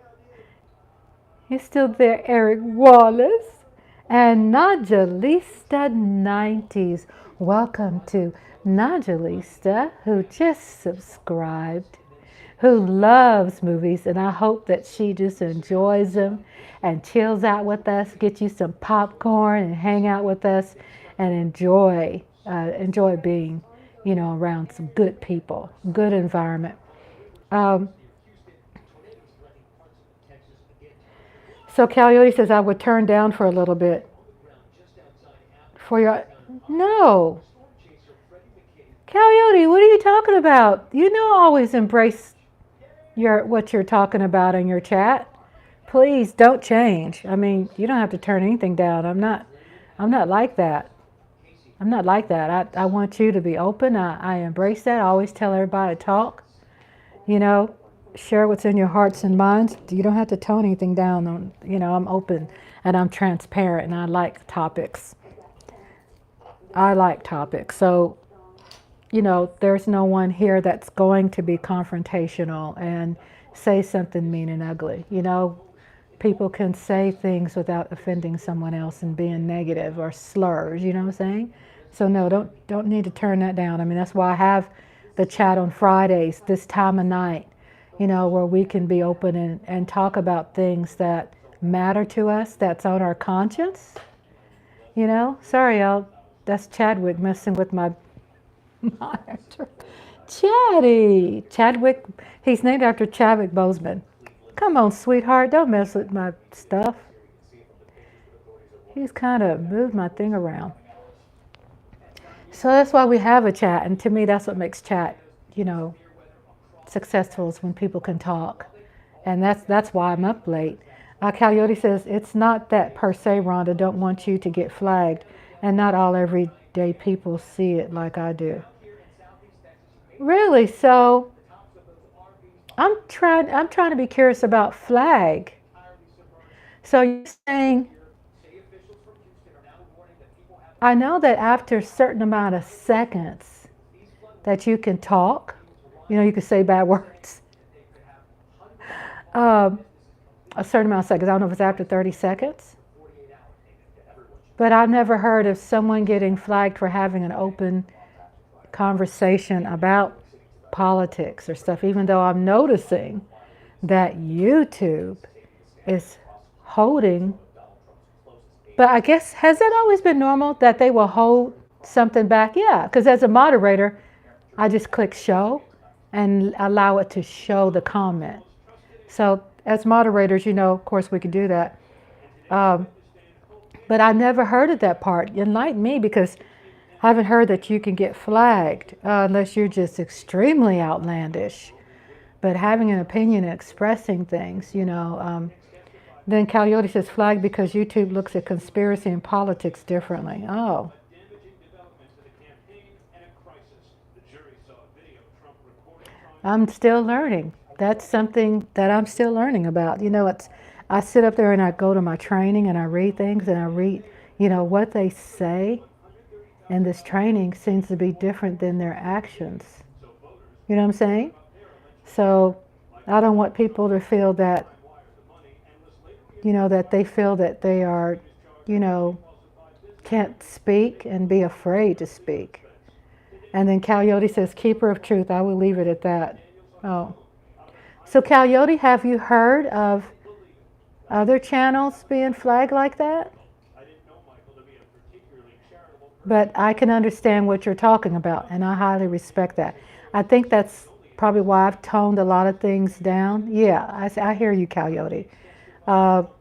You still there, Eric Wallace? And Najalista 90s. Welcome to Najalista, who just subscribed, who loves movies, and I hope that she just enjoys them and chills out with us, get you some popcorn and hang out with us and enjoy being, around some good people, good environment. So Coyote says I would turn down for a little bit. No. Coyote, what are you talking about? Always embrace what you're talking about in your chat. Please don't change. I mean, you don't have to turn anything down. I'm not like that. I'm not like that. I want you to be open. I embrace that. I always tell everybody to talk. Share what's in your hearts and minds. You don't have to tone anything down. I'm open and I'm transparent and I like topics. So, there's no one here that's going to be confrontational and say something mean and ugly. People can say things without offending someone else and being negative or slurs, you know what I'm saying? So no, don't need to turn that down. I mean, that's why I have the chat on Fridays, this time of night, where we can be open and talk about things that matter to us, that's on our conscience. Sorry, y'all. That's Chadwick messing with my monitor. Chadwick. He's named after Chadwick Boseman. Come on, sweetheart, don't mess with my stuff. He's kind of moved my thing around. So that's why we have a chat. And to me, that's what makes chat, you know, successful, is when people can talk. And that's why I'm up late. Coyote says, it's not that per se, Rhonda, don't want you to get flagged. And not all everyday people see it like I do. Really? So I'm trying to be curious about flag. So you're saying, I know that after a certain amount of seconds that you can talk, you know, you can say bad words. A certain amount of seconds. I don't know if it's after 30 seconds. But I've never heard of someone getting flagged for having an open conversation about politics or stuff, even though I'm noticing that YouTube is holding. But I guess, has that always been normal that they will hold something back? Yeah, because as a moderator, I just click show and allow it to show the comment. So as moderators, you know, of course we could do that. But I never heard of that part. Enlighten me, because I haven't heard that you can get flagged unless you're just extremely outlandish. But having an opinion and expressing things, you know. Then Coyote says flagged because YouTube looks at conspiracy and politics differently. Oh. I'm still learning. That's something that I'm still learning about. You know, I sit up there and I go to my training and I read things and I read, you know, what they say. And this training seems to be different than their actions. You know what I'm saying? So I don't want people to feel that, you know, that they feel that they are, you know, can't speak and be afraid to speak. And then Coyote says, keeper of truth. I will leave it at that. Oh. So Coyote, have you heard of other channels being flagged like that? But I can understand what you're talking about, and I highly respect that. I think that's probably why I've toned a lot of things down. Yeah, I hear you, Coyote. But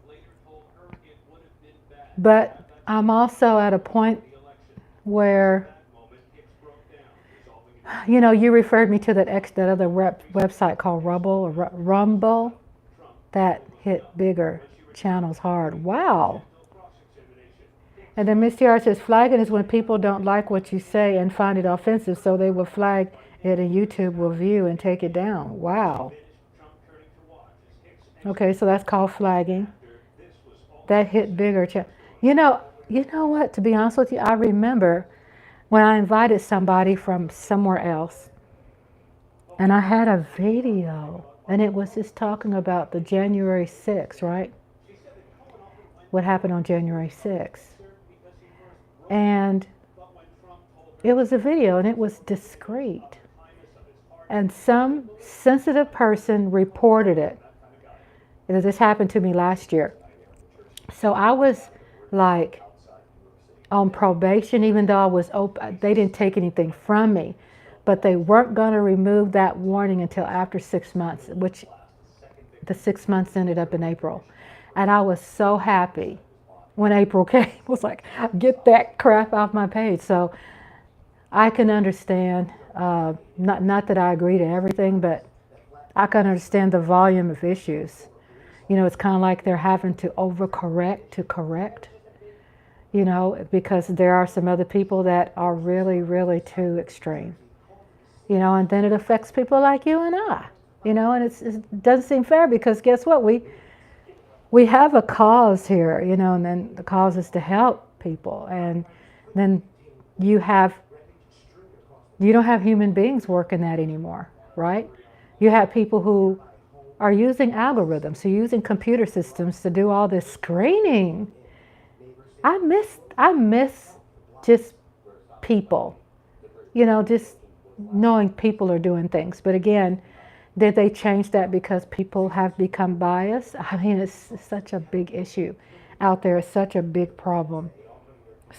I'm also at a point where, you know, you referred me to that other website called Rumble, that hit bigger channels hard. Wow. And then Miss Tiara says, flagging is when people don't like what you say and find it offensive, so they will flag it and YouTube will view and take it down. Wow. Okay, so that's called flagging. That hit bigger. You know what? To be honest with you, I remember when I invited somebody from somewhere else, and I had a video, and it was just talking about the January 6th, right? What happened on January 6th. And it was a video, and it was discreet. And some sensitive person reported it. And this happened to me last year. So I was like on probation, even though I was open. They didn't take anything from me, but they weren't going to remove that warning until after 6 months, which the 6 months ended up in April. And I was so happy when April came. I was like, get that crap off my page. So I can understand, not that I agree to everything, but I can understand the volume of issues. You know, it's kind of like they're having to overcorrect to correct, you know, because there are some other people that are really, really too extreme, you know, and then it affects people like you and I, you know, and it doesn't seem fair, because guess what? We have a cause here, you know, and then the cause is to help people. And then you don't have human beings working that anymore, right? You have people who are using algorithms, so using computer systems to do all this screening. I miss just people, you know, just knowing people are doing things. But again, did they change that because people have become biased? I mean, it's such a big issue out there. It's such a big problem.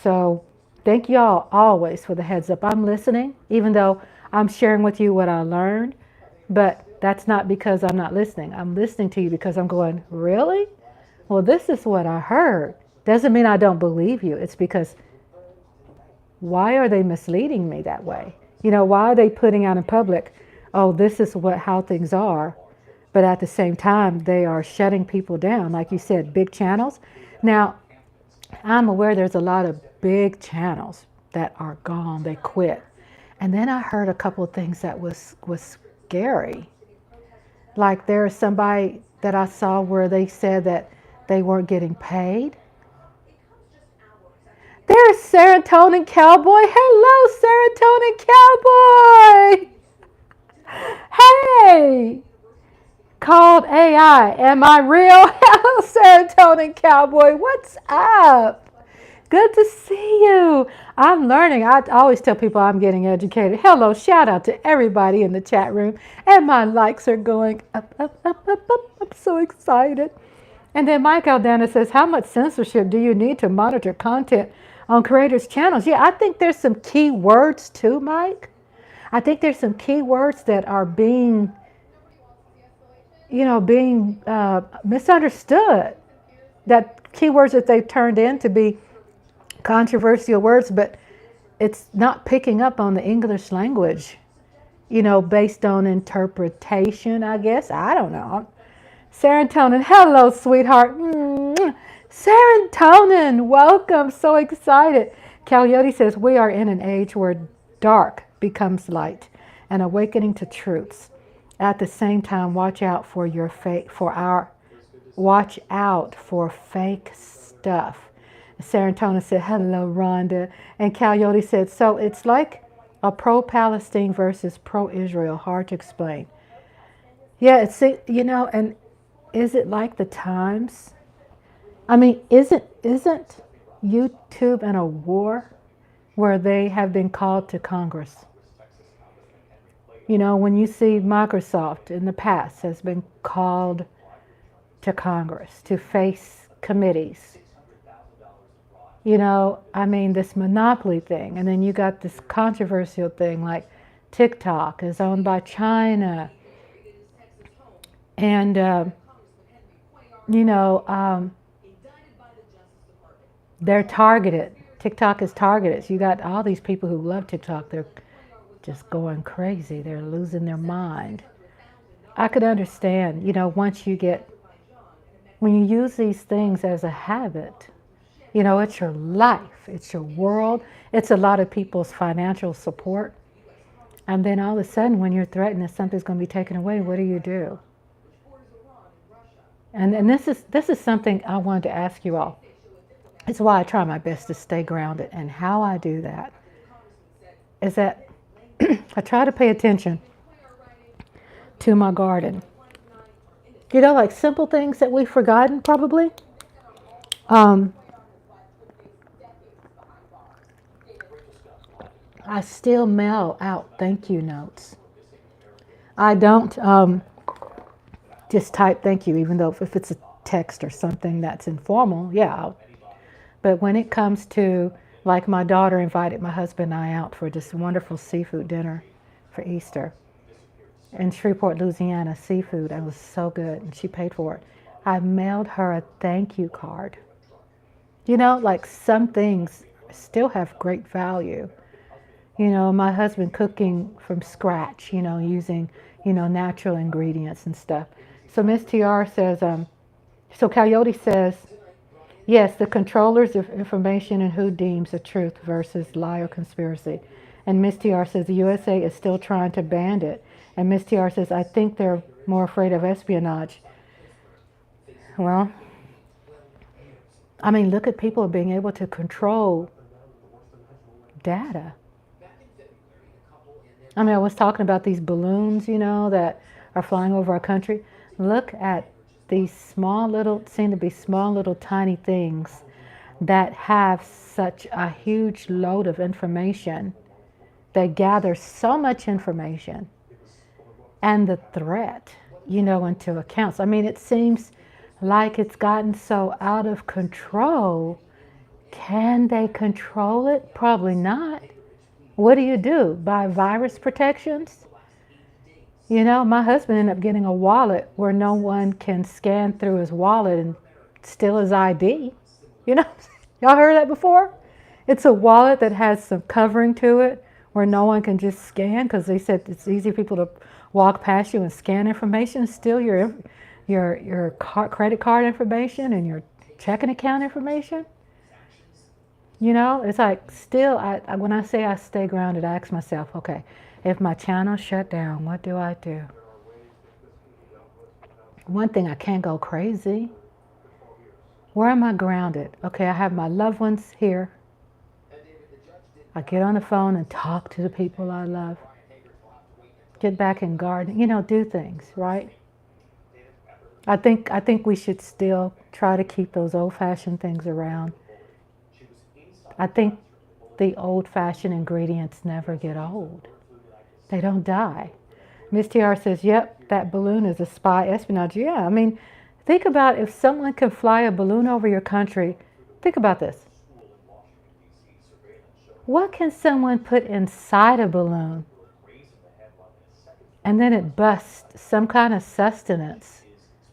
So thank y'all always for the heads up. I'm listening, even though I'm sharing with you what I learned. But that's not because I'm not listening. I'm listening to you because I'm going, really? Well, this is what I heard. Doesn't mean I don't believe you. It's because why are they misleading me that way? Why are they putting out in public, oh, this is how things are, but at the same time, they are shutting people down. Like you said, big channels. Now, I'm aware there's a lot of big channels that are gone. They quit. And then I heard a couple of things that was scary. Like there's somebody that I saw where they said that they weren't getting paid. There's Serotonin Cowboy. Hello, Serotonin Cowboy. Hey, called AI. Am I real? Hello, Serotonin Cowboy. What's up? Good to see you. I'm learning. I always tell people I'm getting educated. Hello, shout out to everybody in the chat room. And my likes are going up, up, up, up, up. I'm so excited. And then Mike Aldana says, how much censorship do you need to monitor content on creators' channels? Yeah, I think there's some key words too, Mike. I think there's some key words that are being misunderstood. That keywords that they've turned in to be controversial words, but it's not picking up on the English language, based on interpretation, I guess. I don't know. Serotonin, hello, sweetheart. Serotonin, welcome. So excited. Coyote says, we are in an age where dark becomes light and awakening to truths. At the same time, watch out for fake stuff. Serotonin said, hello, Rhonda. And Coyote said, so it's like a pro-Palestine versus pro-Israel. Hard to explain. Yeah, it's, and is it like the Times? I mean, isn't YouTube in a war where they have been called to Congress? When you see Microsoft in the past has been called to Congress to face committees. This monopoly thing. And then you got this controversial thing like TikTok is owned by China. And, they're targeted. TikTok is targeted. So you got all these people who love TikTok. They're just going crazy. They're losing their mind. I could understand, when you use these things as a habit, it's your life, it's your world, it's a lot of people's financial support. And then all of a sudden, when you're threatened that something's going to be taken away, what do? And this is something I wanted to ask you all. It's why I try my best to stay grounded. And how I do that is that I try to pay attention to my garden. Like simple things that we've forgotten probably. I still mail out thank you notes. I don't just type thank you, even though if it's a text or something that's informal, yeah. But when it comes to, like my daughter invited my husband and I out for this wonderful seafood dinner for Easter in Shreveport, Louisiana, seafood. It was so good, and she paid for it. I mailed her a thank you card. Like some things still have great value. My husband cooking from scratch, using, natural ingredients and stuff. So Miss TR says, so Coyote says, yes, the controllers of information and who deems the truth versus lie or conspiracy. And Miss TR says the USA is still trying to ban it. And Miss TR says, I think they're more afraid of espionage. Well, look at people being able to control data. I was talking about these balloons, that are flying over our country. Look at these seem to be small little tiny things that have such a huge load of information. They gather so much information and the threat, into account. It seems like it's gotten so out of control. Can they control it? Probably not. What do? Buy virus protections? You know, my husband ended up getting a wallet where no one can scan through his wallet and steal his ID. You know, y'all heard that before? It's a wallet that has some covering to it where no one can just scan, because they said it's easy for people to walk past you and scan information, steal your credit card information and your checking account information. You know, it's like still, when I say I stay grounded, I ask myself, okay, if my channel's shut down, what do I do? One thing, I can't go crazy. Where am I grounded? Okay, I have my loved ones here. I get on the phone and talk to the people I love. Get back in garden, you know, do things, right? I think we should still try to keep those old-fashioned things around. I think the old-fashioned ingredients never get old. They don't die. Miss TR says, yep, that balloon is a spy espionage. Yeah, I mean, think about if someone can fly a balloon over your country. Think about this. What can someone put inside a balloon? And then it busts some kind of sustenance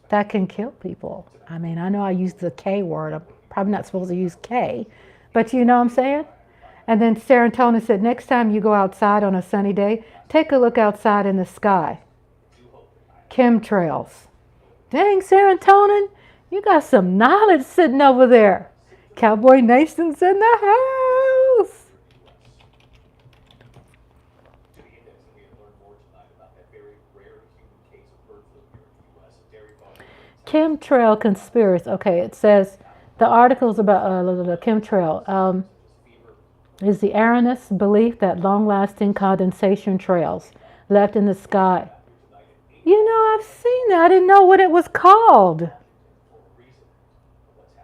that can kill people. I mean, I know I used the K word. I'm probably not supposed to use K, but you know what I'm saying? And then Serotonin said, next time you go outside on a sunny day, take a look outside in the sky. Chemtrails. Dang, Serotonin, you got some knowledge sitting over there. Cowboy Nation's in the house. Chemtrail conspiracy. Okay, it says the articles about the chemtrail is the erroneous belief that long-lasting condensation trails left in the sky. You know, I've seen that. I didn't know what it was called.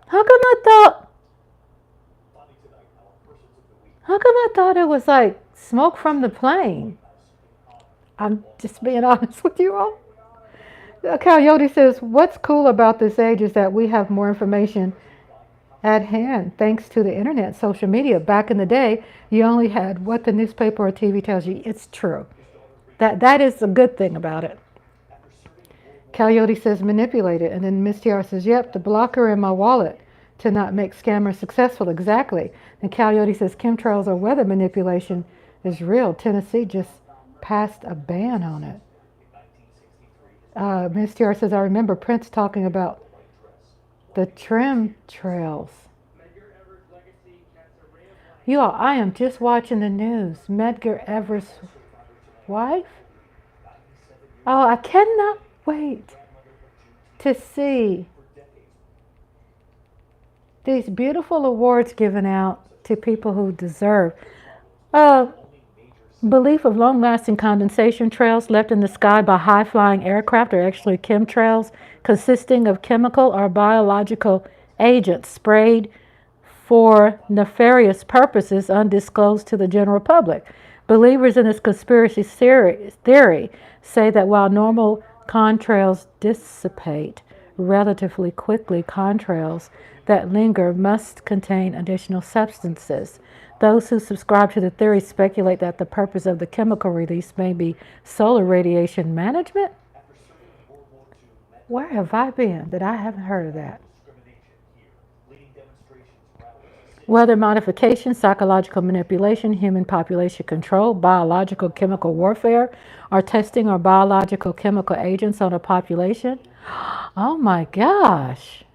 How come I thought it was like smoke from the plane? I'm just being honest with you all. Coyote says, what's cool about this age is that we have more information at hand thanks to the internet, social media. Back in the day, you only had what the newspaper or TV tells you. It's true. That is a good thing about it. Coyote says, manipulate it. And then Miss TR says, yep, the blocker in my wallet to not make scammers successful. Exactly. And Coyote says, chemtrails or weather manipulation is real. Tennessee just passed a ban on it. Miss TR says, I remember Prince talking about the trim trails. You all, I am just watching the news. Medgar Evers' wife? Oh, I cannot wait to see these beautiful awards given out to people who deserve. Belief of long-lasting condensation trails left in the sky by high-flying aircraft are actually chemtrails consisting of chemical or biological agents sprayed for nefarious purposes undisclosed to the general public. Believers in this conspiracy theory say that while normal contrails dissipate relatively quickly, contrails that linger must contain additional substances. Those who subscribe to the theory speculate that the purpose of the chemical release may be solar radiation management. Where have I been that I haven't heard of that? Weather modification, psychological manipulation, human population control, biological chemical warfare, or testing or biological chemical agents on a population. Oh my gosh.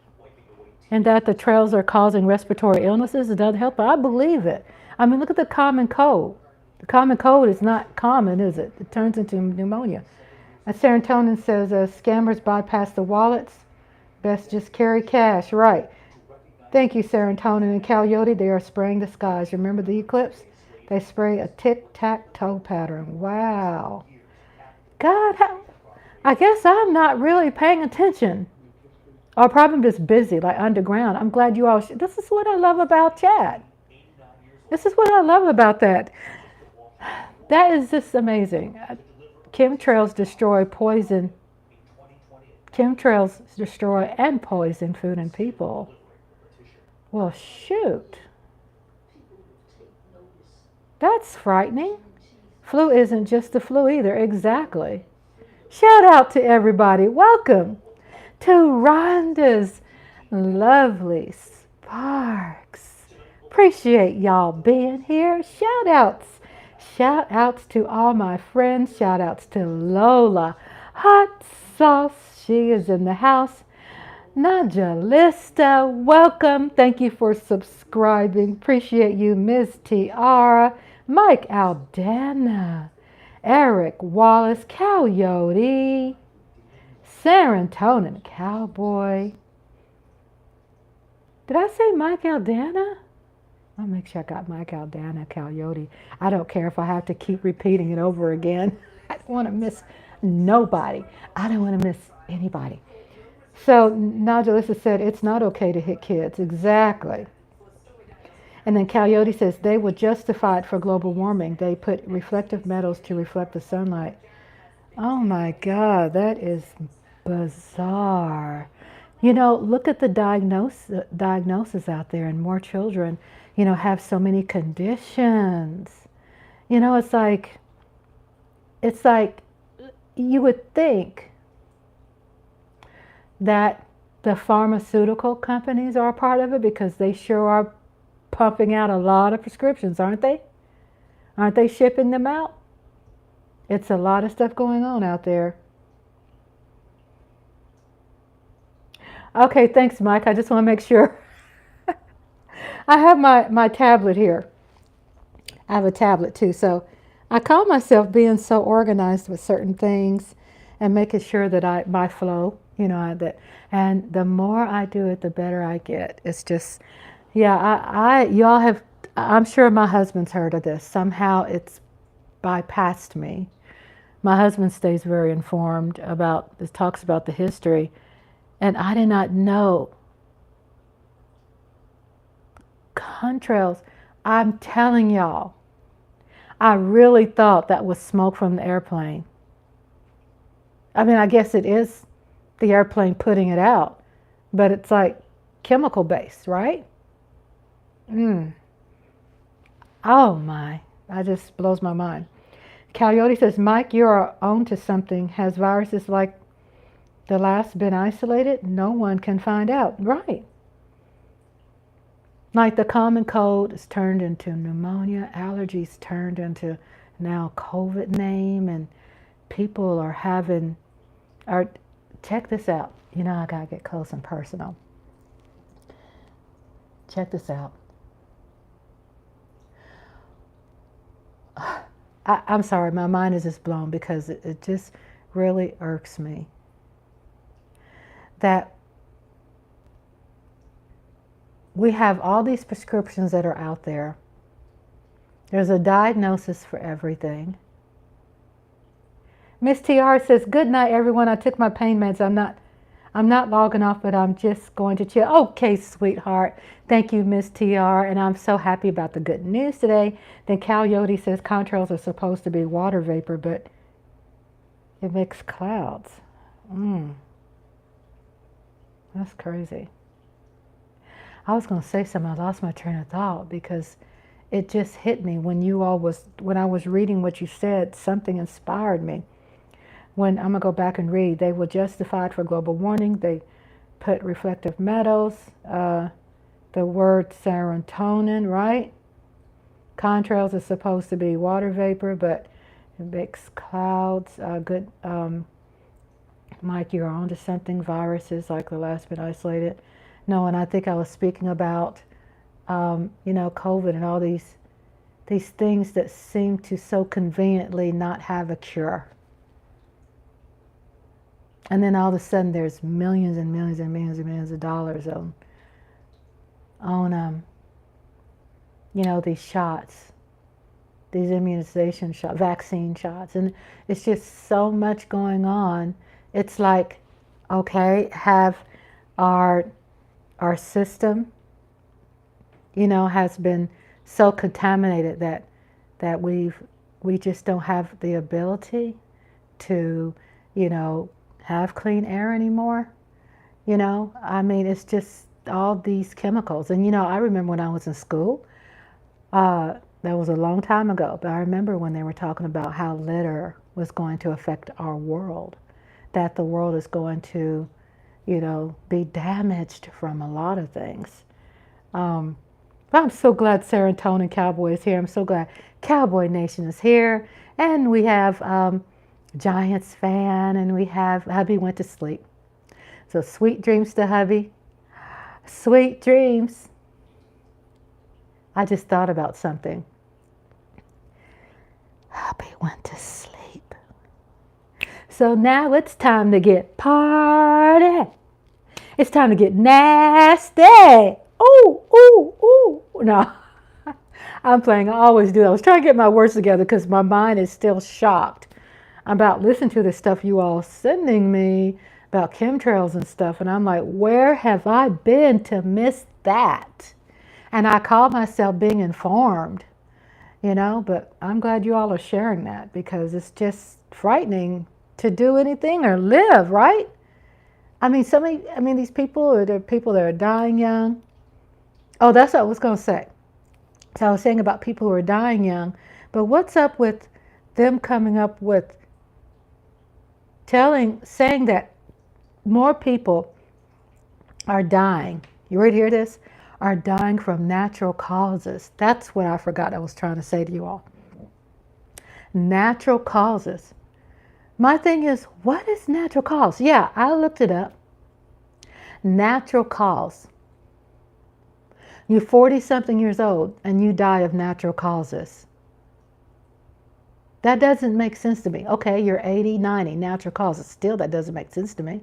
And that the trails are causing respiratory illnesses, it doesn't help. I believe it. I mean, look at the common cold. The common cold is not common, is it? It turns into pneumonia. And Serotonin says, scammers bypass the wallets. Best just carry cash. Right. Thank you, Serotonin and Coyote. They are spraying the skies. Remember the eclipse? They spray a tic-tac-toe pattern. Wow. God, I guess I'm not really paying attention. Or probably just busy, like underground. I'm glad you all, this is what I love about chat. This is what I love about that. That is just amazing. Chemtrails destroy poison. Chemtrails destroy and poison food and people. Well, shoot. That's frightening. Flu isn't just the flu either. Exactly. Shout out to everybody. Welcome to Rhonda's Lovely Sparks. Appreciate y'all being here. Shout outs. Shout outs to all my friends. Shout outs to Lola. Hot Sauce. She is in the house. Najalista, welcome. Thank you for subscribing. Appreciate you, Ms. Tiara, Mike Aldana, Eric Wallace, Coyote, Serotonin Cowboy. Did I say Mike Aldana? I'll make sure I got Mike Aldana, Coyote. I don't care if I have to keep repeating it over again. I don't want to miss nobody. I don't want to miss anybody. So Najalissa said, it's not okay to hit kids. Exactly. And then Coyote says, they would justify it for global warming. They put reflective metals to reflect the sunlight. Oh my God, that is bizarre. You know, look at the diagnosis out there, and more children, you know, have so many conditions. You know, it's like you would think that the pharmaceutical companies are a part of it, because they sure are pumping out a lot of prescriptions, aren't they? Aren't they shipping them out? It's a lot of stuff going on out there. Okay, thanks, Mike. I just want to make sure. I have my tablet here. I have a tablet too, so I call myself being so organized with certain things and making sure that my flow, you know, and the more I do it, the better I get. It's just, yeah, y'all have, I'm sure my husband's heard of this. Somehow it's bypassed me. My husband stays very informed about, talks about the history, and I did not know. Contrails, I'm telling y'all, I really thought that was smoke from the airplane. I mean, I guess it is the airplane putting it out, but it's like chemical based, right? Oh my, that just blows my mind. Coyote says, Mike, you are on to something. Has viruses like the last been isolated? No one can find out. Right. Like the common cold is turned into pneumonia, allergies turned into now COVID name, and people are having, check this out. You know, I gotta get close and personal. Check this out. I'm sorry, my mind is just blown, because it just really irks me that we have all these prescriptions that are out there. There's a diagnosis for everything. Miss TR says, good night, everyone. I took my pain meds. I'm not logging off, but I'm just going to chill. Okay, sweetheart. Thank you, Miss TR. And I'm so happy about the good news today. Then Coyote says contrails are supposed to be water vapor, but it makes clouds. That's crazy. I was going to say something. I lost my train of thought, because it just hit me when I was reading what you said. Something inspired me. When I'm going to go back and read, they were justified for global warming. They put reflective metals, the word serotonin, right? Contrails is supposed to be water vapor, but it makes clouds. Good, Mike, you're on to something. Viruses like the last been isolated. No, and I think I was speaking about, you know, COVID and all these things that seem to so conveniently not have a cure. And then all of a sudden there's millions and millions and millions and millions of dollars on you know, these shots, these immunization shots, vaccine shots. And it's just so much going on. It's like, okay, have our system, you know, has been so contaminated that we just don't have the ability to, you know, have clean air anymore. You know, I mean, it's just all these chemicals. And, you know, I remember when I was in school, that was a long time ago, but I remember when they were talking about how litter was going to affect our world. that the world is going to, be damaged from a lot of things. But I'm so glad Serotonin Cowboy is here. I'm so glad Cowboy Nation is here. And we have Giants fan, and we have Hubby went to sleep. So sweet dreams to Hubby. Sweet dreams. I just thought about something. Hubby went to sleep. So now it's time to get party. It's time to get nasty. Ooh, ooh, ooh. No, I'm playing. I always do. I was trying to get my words together because my mind is still shocked about listening to the stuff you all sending me about chemtrails and stuff. And I'm like, where have I been to miss that? And I call myself being informed, but I'm glad you all are sharing that, because it's just frightening to do anything or live, right? I mean, these people, they're people that are dying young. Oh, that's what I was going to say. So I was saying about people who are dying young, but what's up with them coming up with saying that more people are dying? You ready to hear this? Are dying from natural causes. That's what I forgot I was trying to say to you all. Natural causes. My thing is, what is natural cause? Yeah, I looked it up. Natural cause. You're 40-something years old and you die of natural causes. That doesn't make sense to me. Okay, you're 80, 90, natural causes. Still, that doesn't make sense to me.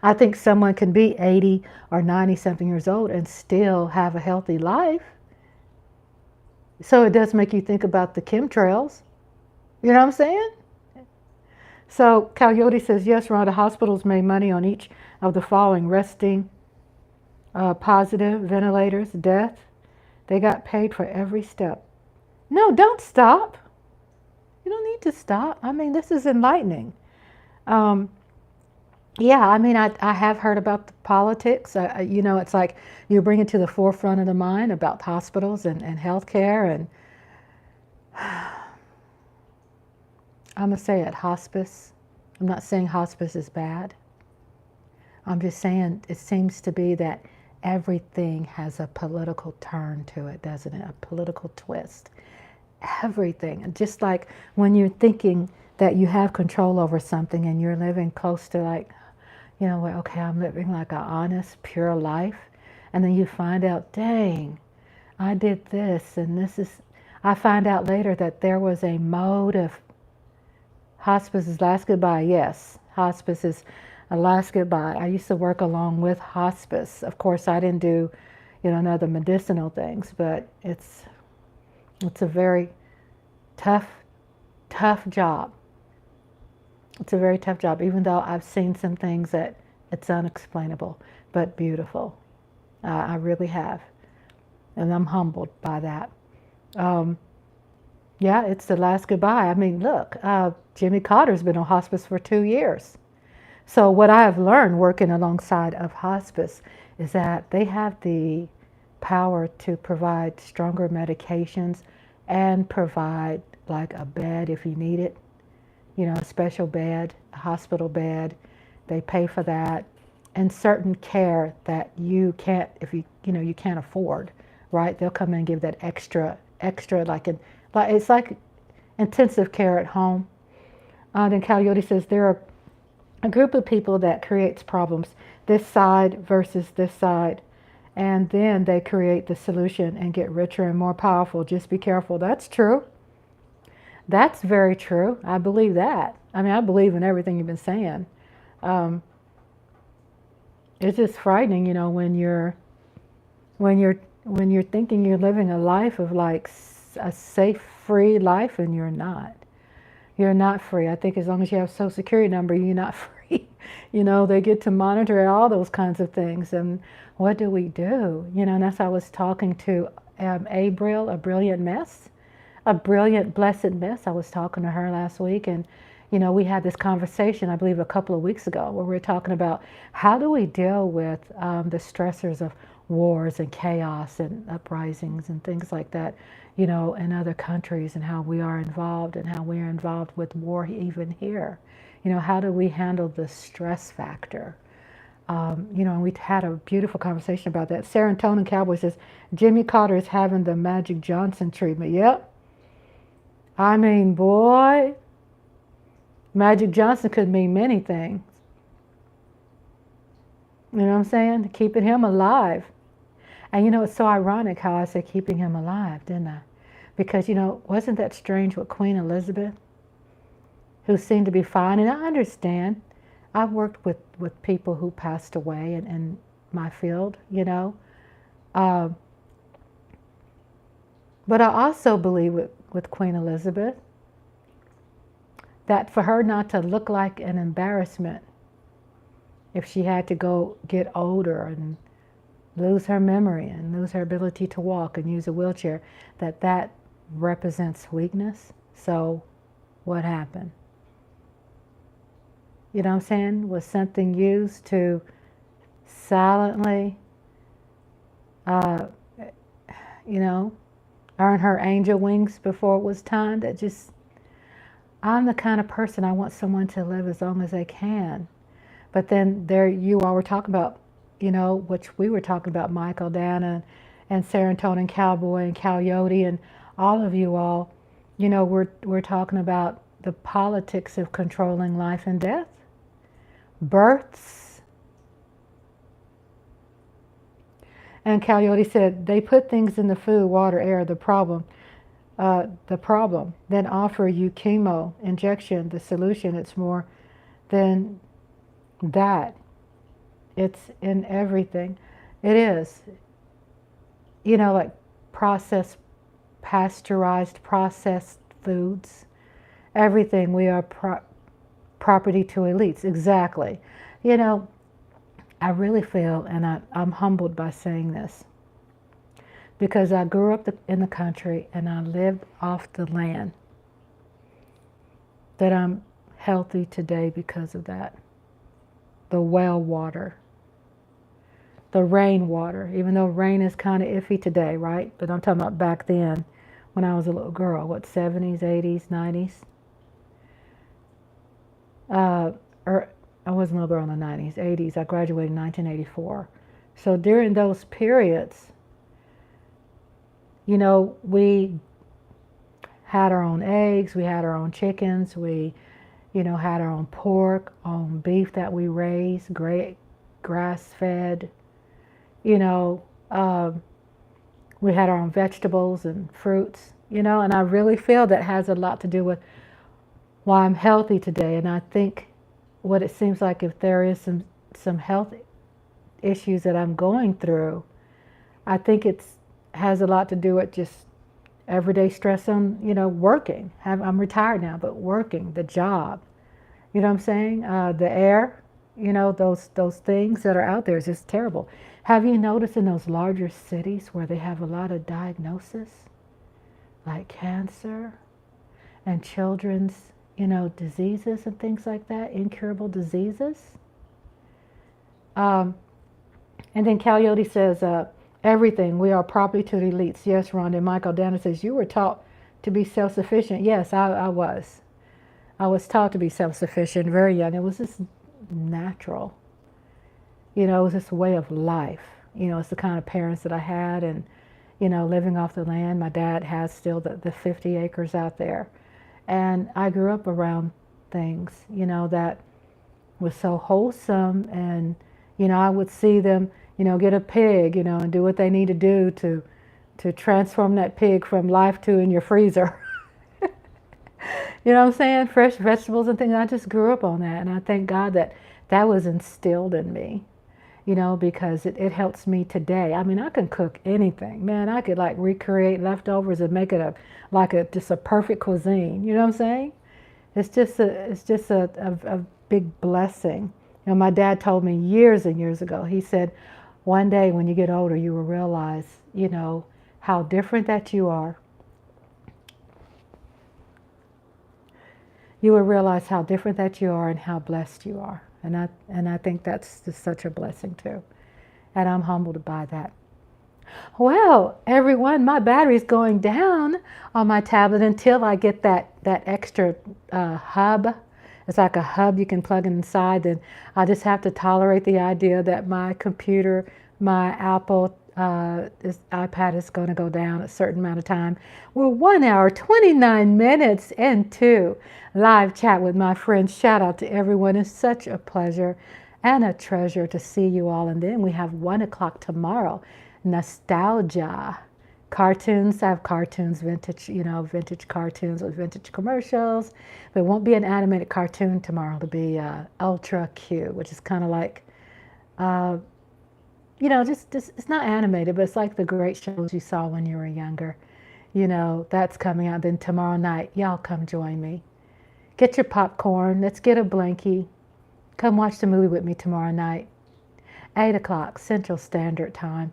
I think someone can be 80 or 90-something years old and still have a healthy life. So it does make you think about the chemtrails. You know what I'm saying? So Coyote says, yes, Rhonda, hospitals made money on each of the following: resting, positive, ventilators, death. They got paid for every step. No, don't stop. You don't need to stop. I mean, this is enlightening. Yeah, I mean, I have heard about the politics. It's like you bring it to the forefront of the mind about hospitals and healthcare. And I'm going to say it, hospice. I'm not saying hospice is bad. I'm just saying it seems to be that everything has a political turn to it, doesn't it? A political twist. Everything. And just like when you're thinking that you have control over something and you're living close to okay, I'm living like an honest, pure life. And then you find out, dang, I did this and this is, I find out later that there was a mode of hospice is last goodbye. Yes, hospice is a last goodbye. I used to work along with hospice. Of course, I didn't do, none of the medicinal things, but it's a very tough job. It's a very tough job, even though I've seen some things that it's unexplainable, but beautiful. I really have. And I'm humbled by that. Yeah, it's the last goodbye. I mean, look, Jimmy Carter's been on hospice for 2 years. So what I have learned working alongside of hospice is that they have the power to provide stronger medications and provide like a bed if you need it. A special bed, a hospital bed. They pay for that, and certain care that you can't, if you can't afford, right? They'll come in and give that extra, it's like intensive care at home. Then Coyote says there are a group of people that creates problems, this side versus this side, and then they create the solution and get richer and more powerful. Just be careful. That's true. That's very true. I believe that. I mean, I believe in everything you've been saying. It's just frightening, when you're thinking you're living a life of like a safe, free life, and you're not. You're not free. I think as long as you have a Social Security number, you're not free. They get to monitor all those kinds of things. And what do we do? And that's why I was talking to Abril, a brilliant mess. A brilliant, blessed mess. I was talking to her last week, and we had this conversation, I believe, a couple of weeks ago, where we were talking about how do we deal with the stressors of wars and chaos and uprisings and things like that, in other countries, and how we are involved and how we are involved with war even here, how do we handle the stress factor? And we had a beautiful conversation about that. Serotonin Cowboy says, Jimmy Carter is having the Magic Johnson treatment. Yep. I mean, boy, Magic Johnson could mean many things. You know what I'm saying? Keeping him alive. And it's so ironic how I said keeping him alive, didn't I? Because, wasn't that strange with Queen Elizabeth, who seemed to be fine? And I understand. I've worked with people who passed away in my field, But I also believe with Queen Elizabeth that for her not to look like an embarrassment if she had to go get older and lose her memory and lose her ability to walk and use a wheelchair, that represents weakness. So what happened? You know what I'm saying? Was something used to silently, earn her angel wings before it was time? I'm the kind of person, I want someone to live as long as they can. But then there you all were talking about, which we were talking about, Michael, Dana, and Serotonin Cowboy and Coyote, and all of you all, we're talking about the politics of controlling life and death. Births. And Coyote said, they put things in the food, water, air, the problem, then offer you chemo, injection, the solution. It's more than that. It's in everything. It is. Like pasteurized, processed foods. Everything. We are property to elites. Exactly. I really feel, and I'm humbled by saying this, because I grew up in the country and I lived off the land, that I'm healthy today because of that. The well water, the rain water, even though rain is kind of iffy today, right? But I'm talking about back then when I was a little girl, 70s, 80s, 90s? I wasn't a little girl in the 90s, 80s. I graduated in 1984. So during those periods, we had our own eggs, we had our own chickens, we, had our own pork, own beef that we raised, great grass-fed, we had our own vegetables and fruits, and I really feel that has a lot to do with why I'm healthy today. And I think what it seems like, if there is some health issues that I'm going through, I think has a lot to do with just everyday stress on, working. I'm retired now, but working, the job, you know what I'm saying? The air, those things that are out there is just terrible. Have you noticed in those larger cities where they have a lot of diagnosis, like cancer and children's, diseases and things like that, incurable diseases? And then Coyote says, everything, we are property to the elites. Yes, Rhonda. And Michael Dana says, you were taught to be self-sufficient. Yes, I was. I was taught to be self-sufficient very young. It was just natural. It was this way of life. It's the kind of parents that I had, and, living off the land. My dad has still the 50 acres out there. And I grew up around things, that was so wholesome. And, I would see them, get a pig, and do what they need to do to transform that pig from life to in your freezer. You know what I'm saying? Fresh vegetables and things. I just grew up on that. And I thank God that was instilled in me, because it helps me today. I mean, I can cook anything. Man, I could recreate leftovers and make it just a perfect cuisine. You know what I'm saying? It's just a big blessing. My dad told me years and years ago, he said, one day when you get older, you will realize, how different that you are. You will realize how different that you are and how blessed you are. And I think that's just such a blessing too. And I'm humbled by that. Well, everyone, my battery's going down on my tablet until I get that extra hub. It's like a hub you can plug inside. Then I just have to tolerate the idea that my computer, my Apple this iPad is going to go down a certain amount of time. We're 1 hour, 29 minutes into live chat with my friends. Shout out to everyone. It's such a pleasure and a treasure to see you all. And then we have 1 o'clock tomorrow. Nostalgia. Cartoons. I have cartoons, vintage, vintage cartoons with vintage commercials. There won't be an animated cartoon tomorrow. It'll be Ultra Q, which is kind of like, just it's not animated, but it's like the great shows you saw when you were younger. That's coming out. Then tomorrow night, y'all come join me. Get your popcorn. Let's get a blankie. Come watch the movie with me tomorrow night. 8 o'clock Central Standard Time.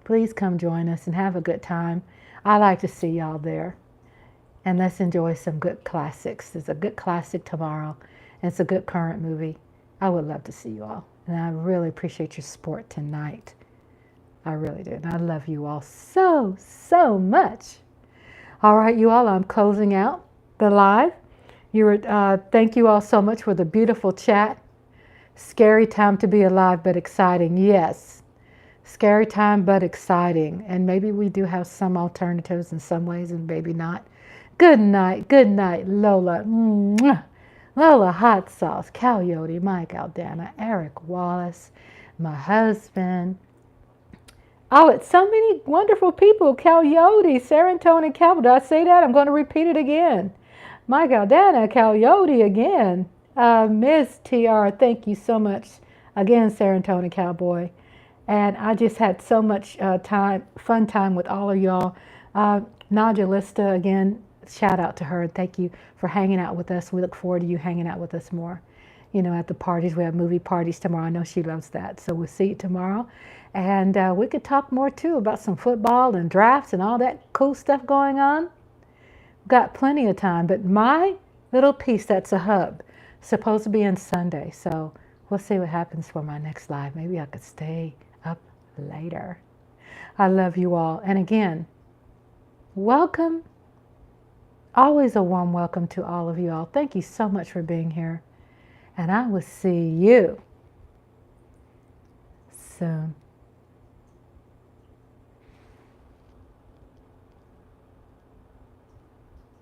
Please come join us and have a good time. I like to see y'all there. And let's enjoy some good classics. There's a good classic tomorrow, and it's a good current movie. I would love to see you all. And I really appreciate your support tonight. I really do. And I love you all so, so much. All right, you all, I'm closing out the live. Thank you all so much for the beautiful chat. Scary time to be alive, but exciting. Yes. Scary time, but exciting. And maybe we do have some alternatives in some ways and maybe not. Good night, Lola. Mwah. Lola Hot Sauce, Coyote, Mike Aldana, Eric Wallace, my husband. Oh, it's so many wonderful people. Coyote, Sarantone, and Cowboy. Did I say that? I'm going to repeat it again. Mike Aldana, Coyote again. Ms. TR, thank you so much. Again, Sarantone, Cowboy. And I just had so much fun time with all of y'all. Naja Lista, again, shout out to her. Thank you for hanging out with us. We look forward to you hanging out with us more. At the parties. We have movie parties tomorrow. I know she loves that. So we'll see you tomorrow. And we could talk more, too, about some football and drafts and all that cool stuff going on. Got plenty of time. But my little piece, that's a hub, supposed to be on Sunday. So we'll see what happens for my next live. Maybe I could stay up later. I love you all. And again, welcome. Always a warm welcome to all of you all. Thank you so much for being here. And I will see you soon.